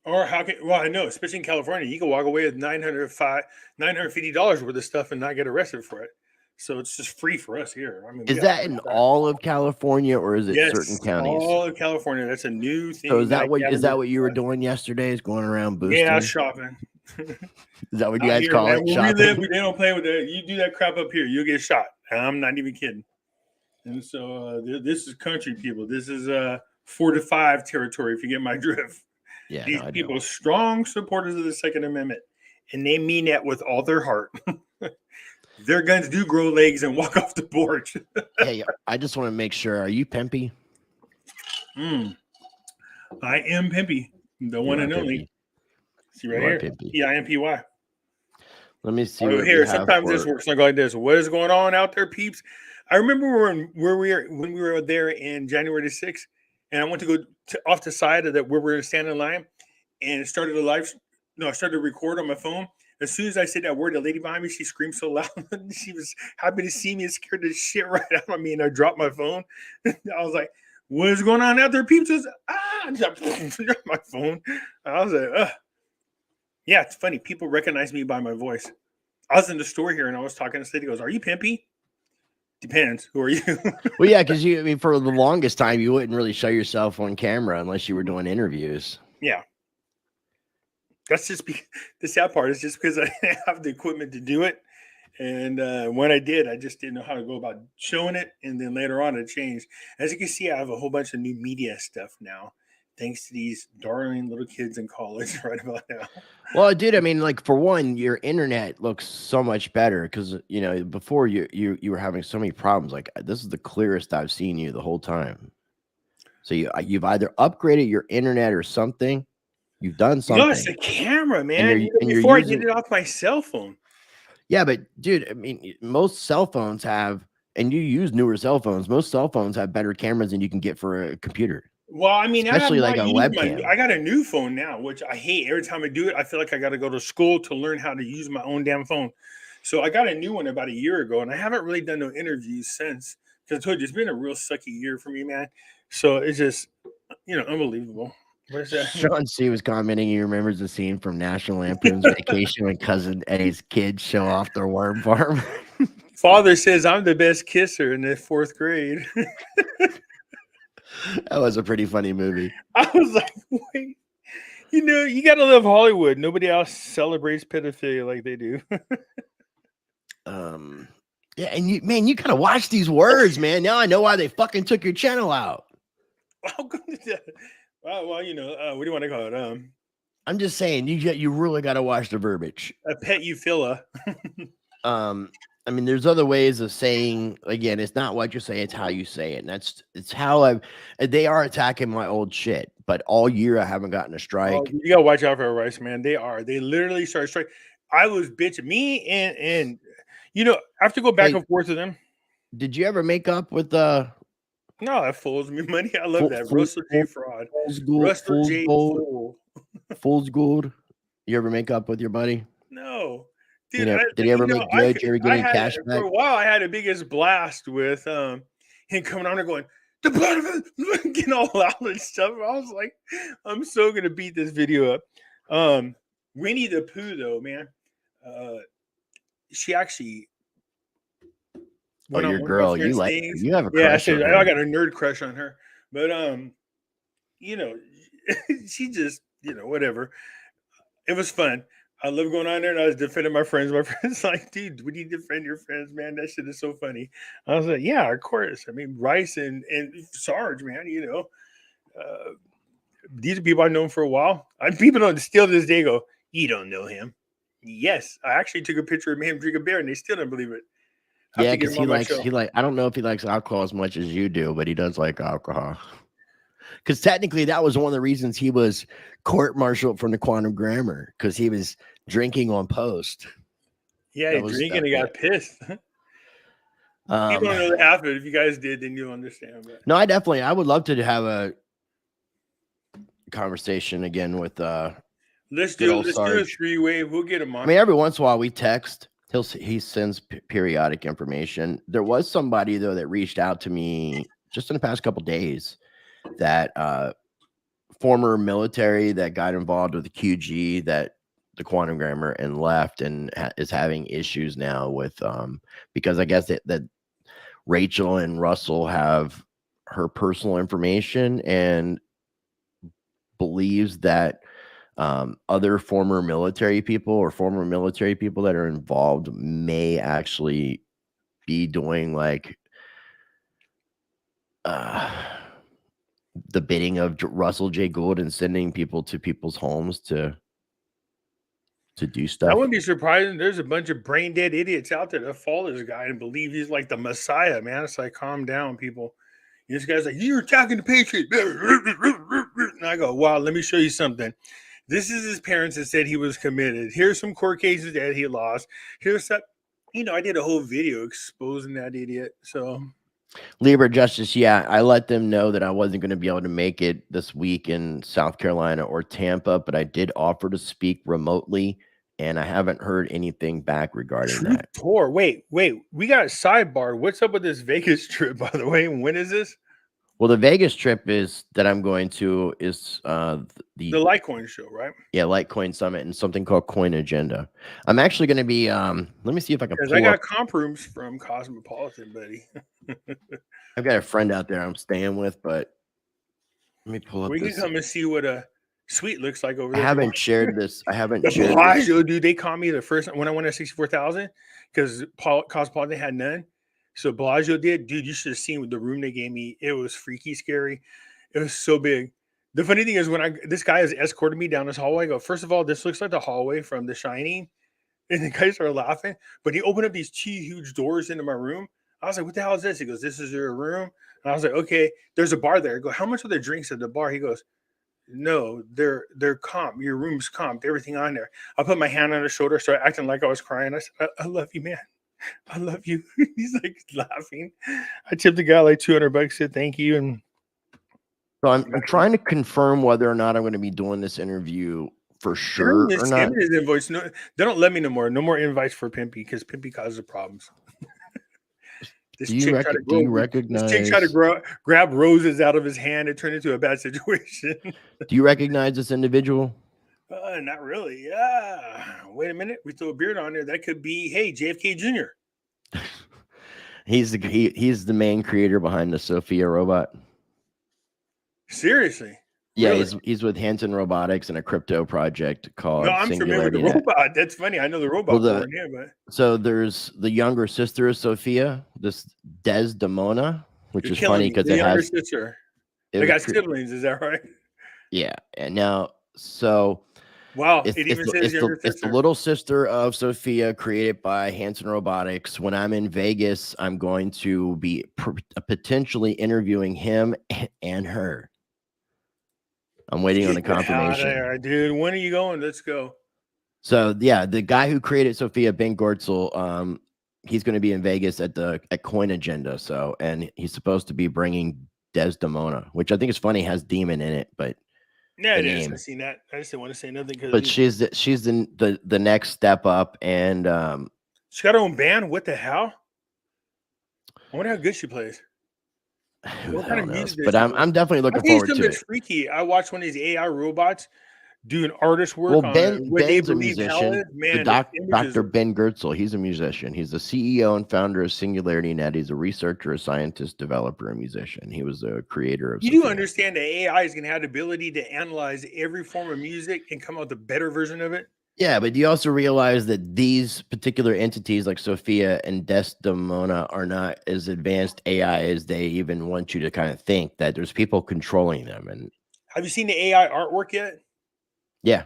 Or well, I know, especially in California, you can walk away with $950 worth of stuff and not get arrested for it. So it's just free for us here. I mean, is that in all of California or is it certain counties? All of California. That's a new thing. So is that what you were doing yesterday? Is going around boosting? Yeah, shopping. Is that what you guys call it? Shopping? They don't play with that. You do that crap up here, you'll get shot. I'm not even kidding. And so this is country people. This is 4 to 5 territory. If you get my drift. Yeah, these people are strong supporters of the Second Amendment, and they mean that with all their heart. Their guns do grow legs and walk off the porch. Hey, I just want to make sure. Are you Pimpy? I am Pimpy, the one and only. See right here. Pimpy. Pimpy. Let me see. Oh, here. Sometimes this works like this. What is going on out there, peeps? I remember when we were there in January the 6th, and I went to go off the side of that where we were standing in line, and it started I started to record on my phone. As soon as I said that word, the lady behind me, she screamed so loud. She was happy to see me and scared the shit right out of me. And I dropped my phone. I was like, what is going on out there, peeps? I dropped my phone. I was like, yeah, it's funny. People recognize me by my voice. I was in the store here and I was talking to the lady. He goes, are you Pimpy? Depends. Who are you? Well, yeah, because for the longest time, you wouldn't really show yourself on camera unless you were doing interviews. Yeah. That's just the sad part is just because I didn't have the equipment to do it. And when I did, I just didn't know how to go about showing it. And then later on, it changed. As you can see, I have a whole bunch of new media stuff now, thanks to these darling little kids in college right about now. Well, dude, I mean, like for one, your internet looks so much better because before you were having so many problems. Like this is the clearest I've seen you the whole time. So you've either upgraded your internet or something. You've done something. No, it's the camera, man. Before I did it off my cell phone. Yeah, but dude, I mean, most cell phones have, and you use newer cell phones. Most cell phones have better cameras than you can get for a computer. Well, I mean, especially like a webcam. I got a new phone now, which I hate. Every time I do it, I feel like I got to go to school to learn how to use my own damn phone. So I got a new one about a year ago, and I haven't really done no interviews since. Because I told you, it's been a real sucky year for me, man. So it's just, unbelievable. What is that? Sean C was commenting he remembers the scene from National Lampoon's Vacation when Cousin Eddie's kids show off their worm farm. Father says I'm the best kisser in the 4th grade. That was a pretty funny movie. I was like, wait, you got to love Hollywood. Nobody else celebrates pedophilia like they do. Yeah, and you kind of watch these words, man. Now I know why they fucking took your channel out. Well, what do you want to call it? I'm just saying, you really got to watch the verbiage. A pet euphila. I mean, there's other ways of saying. Again, it's not what you say; it's how you say it. And it's how they are attacking my old shit. But all year I haven't gotten a strike. Oh, you gotta watch out for rice, man. They literally started striking. I was bitching. Me and I have to go back and forth with them. Did you ever make up with No, that fools me money. I love that. Russell J. Fraud. Russell J. Fool's Gold. You ever make up with your buddy? No. Dude, did he ever make jokes? You ever get any cash back? For a while, I had the biggest blast with him coming on and going, the blood of it, getting all loud and stuff. I was like, I'm so going to beat this video up. Winnie the Pooh, though, man. she actually Oh, went on your one of my girl, you friend's like her. things. You have a Yeah, I crush said on I her. got a nerd crush on her, but you know, she just, whatever. It was fun. I love going on there, and I was defending my friends. My friends like, dude, when you defend your friends, man, that shit is so funny. I was like, yeah, of course. I mean, Rice and Sarge, man, these are people I've known for a while. People don't still to this day go, you don't know him. Yes, I actually took a picture of him drink a beer, and they still don't believe it. I have Yeah, to get because him on my show. I don't know if he likes alcohol as much as you do, but he does like alcohol. Because technically, that was one of the reasons he was court-martialed from the Quantum Grammar, because he was drinking on post. Yeah, That he was drinking and got pissed. People don't know half of it. If you guys did, then you'll understand. But no, I would love to have a conversation again with let's good do old a Sarge. three-way. We'll get him on. I mean, every once in a while we text. He sends periodic information. There was somebody though that reached out to me just in the past couple days, that former military that got involved with the QG, that the Quantum Grammar, and left, and is having issues now with because I guess that Rachel and Russell have her personal information, and believes that other former military people that are involved may actually be doing like the bidding of Russell J. Gould and sending people to people's homes to do stuff. That wouldn't be surprising. There's a bunch of brain dead idiots out there that follow this guy and believe he's like the Messiah, man. It's like, calm down, people. This guy's like, you're attacking the Patriots. And I go, wow, let me show you something. This is his parents that said he was committed. Here's some court cases that he lost. Here's that. I did a whole video exposing that idiot. So, Libra Justice, yeah, I let them know that I wasn't going to be able to make it this week in South Carolina or Tampa, but I did offer to speak remotely, and I haven't heard anything back regarding that. Tour. Wait, we got a sidebar. What's up with this Vegas trip, by the way? When is this? Well, the Vegas trip is the Litecoin show, right? Yeah, Litecoin Summit and something called Coin Agenda. I'm actually going to be let me see if I can Because pull I got up. comp rooms from Cosmopolitan, buddy. I've got a friend out there I'm staying with, but let me pull up We this. can come and see what a suite looks like over there. I haven't shared this. The Bellagio, dude. They called me the first when I went at 64,000 because Cosmopolitan had none. So Bellagio did. Dude, you should have seen the room they gave me. It was freaky scary. It was so big. The funny thing is when this guy has escorted me down this hallway, I go, first of all, this looks like the hallway from The Shining. And the guys started laughing. But he opened up these two huge doors into my room. I was like, what the hell is this? He goes, this is your room. And I was like, okay, there's a bar there. I go, how much are the drinks at the bar? He goes, no, they're comp. Your room's comped, everything on there. I put my hand on his shoulder, started acting like I was crying. I said, I love you, man. I love you. He's like laughing. I tipped the guy like $200, said thank you. And so I'm trying to confirm whether or not I'm going to be doing this interview for sure or not. His invoice. No, they don't let me no more. No more invites for Pimpy because Pimpy causes problems. Do you recognize? This chick tried to grab roses out of his hand. It turned into a bad situation. Do you recognize this individual? Not really. Yeah. Wait a minute. We throw a beard on there. That could be, hey, JFK Jr. He's the main creator behind the Sophia robot. Seriously? Yeah, Really? he's with Hanson Robotics and a crypto project called. No, I'm familiar with the robot. That's funny. I know the robot. So there's the younger sister of Sophia, this Desdemona, which is funny because it has sister. They got siblings. Is that right? Yeah, and now so. Wow, it's the little sister of Sophia, created by Hanson Robotics. When I'm in Vegas, I'm going to be potentially interviewing him and her. I'm waiting on the confirmation. There, dude. When are you going? Let's go. So yeah, the guy who created Sophia, Ben Gortzel, he's going to be in Vegas at Coin Agenda. So, and he's supposed to be bringing Desdemona, which I think is funny, has demon in it, but yeah, it is. I seen that. I just didn't want to say nothing because. But she's the next step up, and she got her own band. What the hell? I wonder how good she plays. Who the hell knows? But I'm definitely looking forward to it. Freaky. I watched one of these AI robots doing artist work Well, on what they Ben's a believe hell musician. is. Man, the images Dr. Ben Gertzel, he's a musician. He's the CEO and founder of Singularity Net. He's a researcher, a scientist, developer, and musician. He was a creator of You do Sophia. understand that AI is going to have the ability to analyze every form of music and come out with a better version of it? Yeah, but you also realize that these particular entities like Sophia and Desdemona are not as advanced AI as they even want you to kind of think, that there's people controlling them. And Have you seen the AI artwork yet? yeah,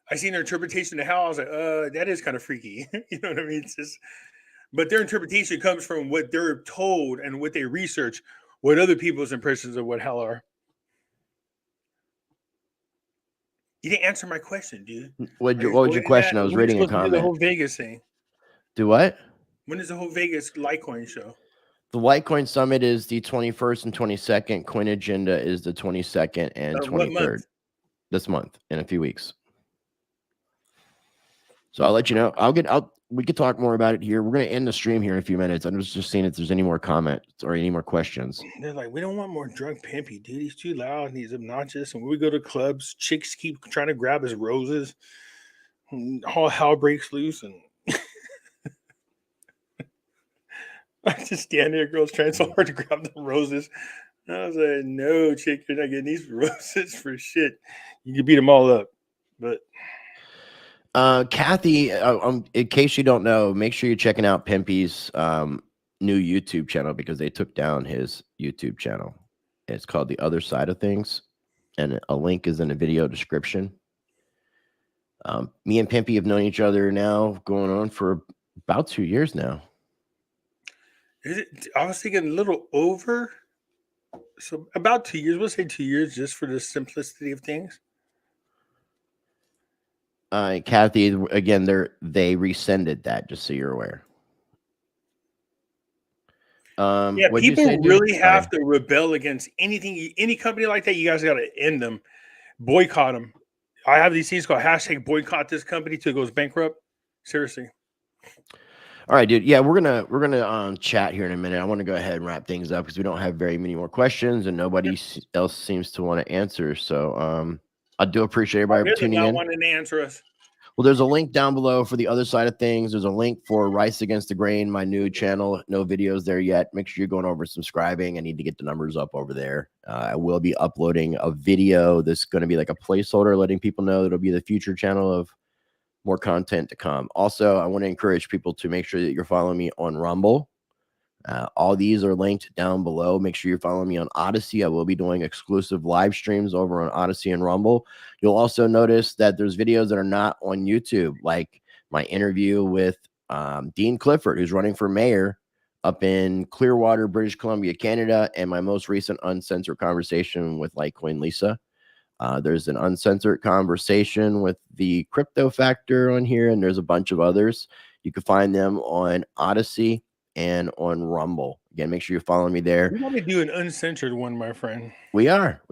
I seen their interpretation of how I was like, that is kind of freaky. You know what I mean? It's just, but their interpretation comes from what they're told and what they research, what other people's impressions of what hell are. You didn't answer my question, dude. what was your question? I was reading a Do the comment. whole Vegas thing. Do what? When is the whole Vegas Litecoin show? The Litecoin Summit is the 21st and 22nd. Coin Agenda is the 22nd and 23rd. This month, in a few weeks. So I'll let you know. We could talk more about it here. We're going to end the stream here in a few minutes. I'm just seeing if there's any more comments or any more questions. They're like, we don't want more drunk Pimpy, dude. He's too loud and he's obnoxious. And when we go to clubs, chicks keep trying to grab his roses. And all hell breaks loose. And I just stand there, girls trying so hard to grab the roses. I was like, no, chick, you're not getting these roses for shit. You can beat them all up. But Kathy, in case you don't know, make sure you're checking out Pimpy's new YouTube channel, because they took down his YouTube channel. It's called The Other Side of Things, and a link is in the video description. Me and Pimpy have known each other now going on for about 2 years now. is it? I was thinking a little over. So about 2 years. We'll say 2 years just for the simplicity of things. Kathy, again, they rescinded that, just so you're aware. Yeah, people really have to rebel against anything, any company like that. You guys got to end them, boycott them. I have these things called hashtag boycott this company till it goes bankrupt. Seriously. All right, dude. Yeah, we're gonna chat here in a minute. I want to go ahead and wrap things up because we don't have very many more questions, and nobody else seems to want to answer. So I do appreciate everybody for tuning in. Wanting to answer us. Well, there's a link down below for The Other Side of Things. There's a link for Rice Against the Grain, my new channel. No videos there yet. Make sure you're going over subscribing. I need to get the numbers up over there. I will be uploading a video that's going to be like a placeholder, letting people know it'll be the future channel of more content to come. Also, I want to encourage people to make sure that you're following me on Rumble. All these are linked down below. Make sure you're following me on Odyssey. I will be doing exclusive live streams over on Odyssey and Rumble. You'll also notice that there's videos that are not on YouTube, like my interview with Dean Clifford, who's running for mayor up in Clearwater, British Columbia, Canada, and my most recent uncensored conversation with Litecoin Lisa. There's an uncensored conversation with the Crypto Factor on here, and there's a bunch of others. You can find them on Odyssey and on Rumble. Again, make sure you follow me there. We want to do an uncensored one, my friend. We are.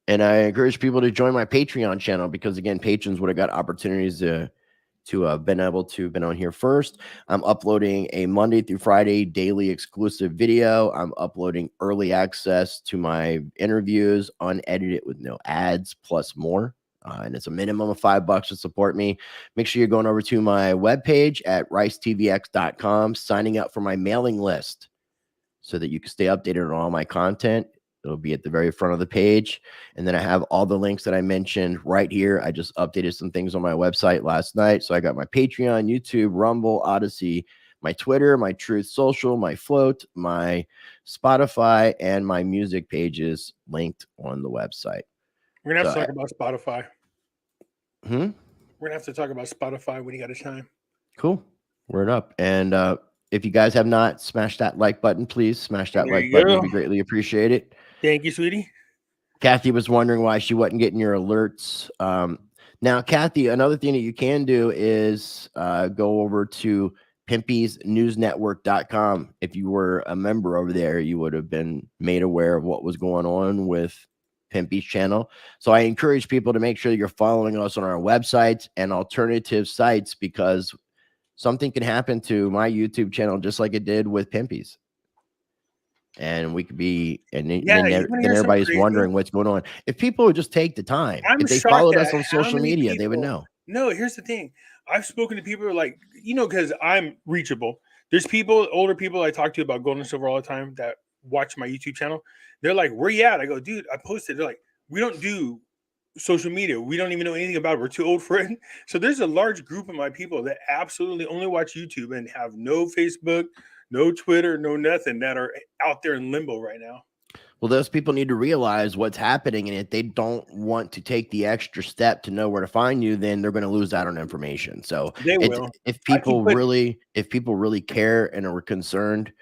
And I encourage people to join my Patreon channel, because again, patrons would have got opportunities to been on here first. I'm uploading a Monday through Friday daily exclusive video. I'm uploading early access to my interviews, unedited with no ads, plus more. And it's a minimum of $5 to support me. Make sure you're going over to my webpage at ricetvx.com, signing up for my mailing list so that you can stay updated on all my content. It'll be at the very front of the page. And then I have all the links that I mentioned right here. I just updated some things on my website last night. So I got my Patreon, YouTube, Rumble, Odyssey, my Twitter, my Truth Social, my Float, my Spotify, and my music pages linked on the website. We're going to have to talk about Spotify. We're going to have to talk about Spotify when you got a time. Cool. Word up. And if you guys have not smashed that like button, please smash that like button. It'd be greatly appreciated. Thank you, sweetie. Kathy was wondering why she wasn't getting your alerts. Now, Kathy, another thing that you can do is go over to pimpysnewsnetwork.com. If you were a member over there, you would have been made aware of what was going on with Pimpy's channel. So I encourage people to make sure that you're following us on our websites and alternative sites, because something can happen to my YouTube channel just like it did with Pimpy's. and we could be, and then, Yeah, you then wanna hear something everybody's crazy? wondering what's going on. If people would just take the time, I'm if they shocked followed at us on how social many media, they would people. know. No, here's the thing. I've spoken to people who are like, because I'm reachable. There's people, older people I talk to about gold and silver all the time that watch my YouTube channel. They're like, "Where you at?" I go, "Dude, I posted." They're like, "We don't do social media. We don't even know anything about it. We're too old for it." So there's a large group of my people that absolutely only watch YouTube and have no Facebook, no Twitter, no nothing, that are out there in limbo right now. Well, those people need to realize what's happening, and if they don't want to take the extra step to know where to find you, then they're going to lose out on information. So They will. if I keep people putting. really care and are concerned,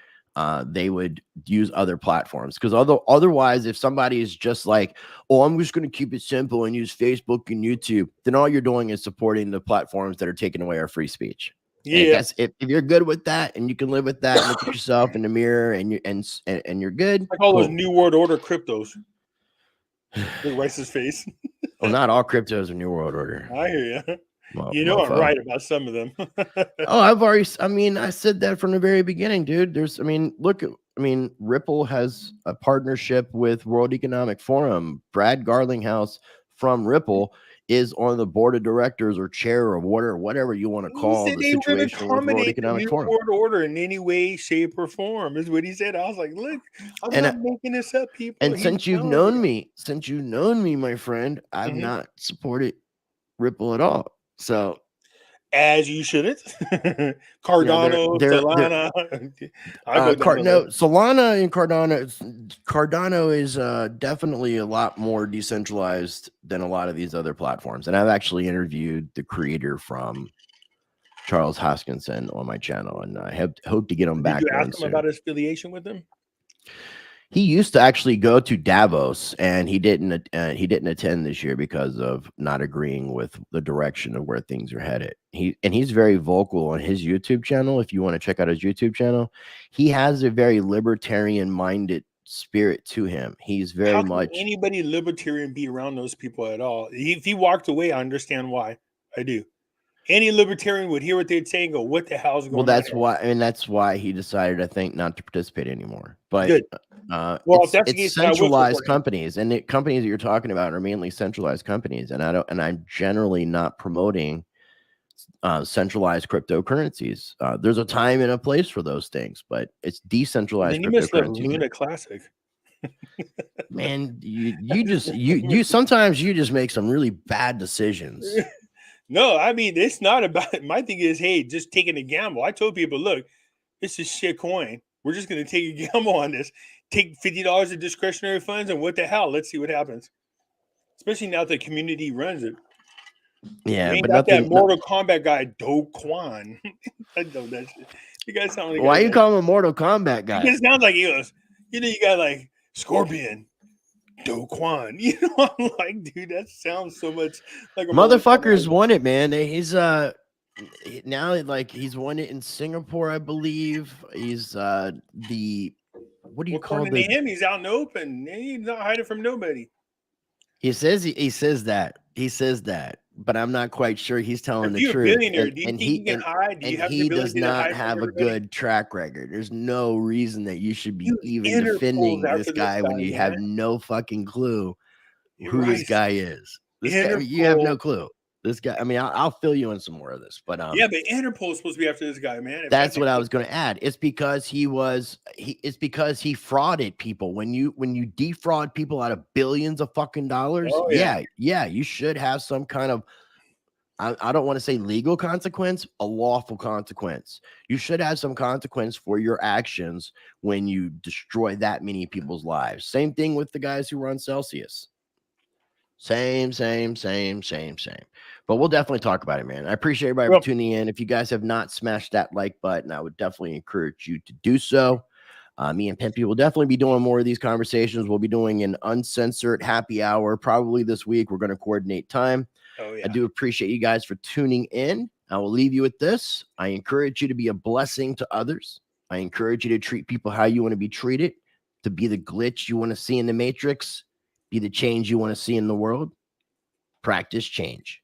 they would use other platforms. Because otherwise, if somebody is just like, "Oh, I'm just going to keep it simple and use Facebook and YouTube," then all you're doing is supporting the platforms that are taking away our free speech. And I Yeah. guess if you're good with that and you can live with that, and look at yourself in the mirror and you're good, Like all those cool. New World Order cryptos. Look, Rice's face. Well, not all cryptos are New World Order. I hear you. Well, You know I'm right about some of them. Oh, I said that from the very beginning, dude. Ripple has a partnership with World Economic Forum. Brad Garlinghouse from Ripple is on the board of directors or chair or whatever you want to He call said the they were going to situation with World accommodate the Economic New Forum. World Order in any way, shape, or form, is what he said. I was like, look, I'm And not making this up, people. And He's since you've telling you. known me, my friend, I've Mhm. not supported Ripple at all. So As you shouldn't. Cardano, they're Solana. I go down the list. Solana and Cardano is definitely a lot more decentralized than a lot of these other platforms. And I've actually interviewed the creator from Charles Hoskinson on my channel, and I hope to get him Did back you on ask him soon. about his affiliation with them? He used to actually go to Davos, and he didn't attend this year because of not agreeing with the direction of where things are headed. He's very vocal on his YouTube channel. If you want to check out his YouTube channel, he has a very libertarian-minded spirit to him. He's very How can much anybody libertarian be around those people at all? If he walked away, I understand why. I do. Any libertarian would hear what they'd say and go, "What the hell's going on?" that's why he decided, I think, not to participate anymore. But Good. Well, if that's the it's case, then I will support centralized him. companies, and the companies that you're talking about are mainly centralized companies, and I'm generally not promoting centralized cryptocurrencies. There's a time and a place for those things, but it's decentralized Then you must love cryptocurrencies. Luna Classic. Man, you sometimes you just make some really bad decisions. No, I mean, it's not about my thing is, hey, just taking a gamble. I told people, look, this is shit coin. We're just gonna take a gamble on this. Take $50 of discretionary funds, and what the hell? Let's see what happens. Especially now that the community runs it. Yeah, You ain't but got that nothing. Mortal Kombat guy, Kucoin. I know that shit. You guys sound like Why you call him a Mortal Kombat guy? It sounds like he goes, you got like Scorpion, Kucoin. I'm like, dude, that sounds so much like a Motherfuckers won it, man. He's now like he's won it in Singapore, I believe. He's the what do you call according to him, he's out in the open. He's not hiding from nobody. He says that, but I'm not quite sure he's telling the If you're truth. a billionaire, do you think you can hide? Do you have the he does ability to not hide have from a everybody? good track record. There's no reason that you should be You even Interpol's defending after this this guy when guy, you man. have no fucking clue You're who this right. guy is. This guy, you have no Interpol. clue. This guy, I mean, I'll fill you in some more of this, but Yeah, but Interpol is supposed to be after this guy, man. that's what I was going to add. It's because it's because he frauded people. When you defraud people out of billions of fucking dollars, Oh, yeah, you should have some kind of, I don't want to say legal consequence, a lawful consequence. You should have some consequence for your actions when you destroy that many people's lives. Same thing with the guys who run Celsius. Same. But we'll definitely talk about it, man. I appreciate everybody for tuning in. If you guys have not smashed that like button, I would definitely encourage you to do so. Me and Pimpy will definitely be doing more of these conversations. We'll be doing an uncensored happy hour probably this week. We're going to coordinate time. Oh, yeah. I do appreciate you guys for tuning in. I will leave you with this. I encourage you to be a blessing to others. I encourage you to treat people how you want to be treated, to be the glitch you want to see in the matrix, be the change you want to see in the world. Practice change.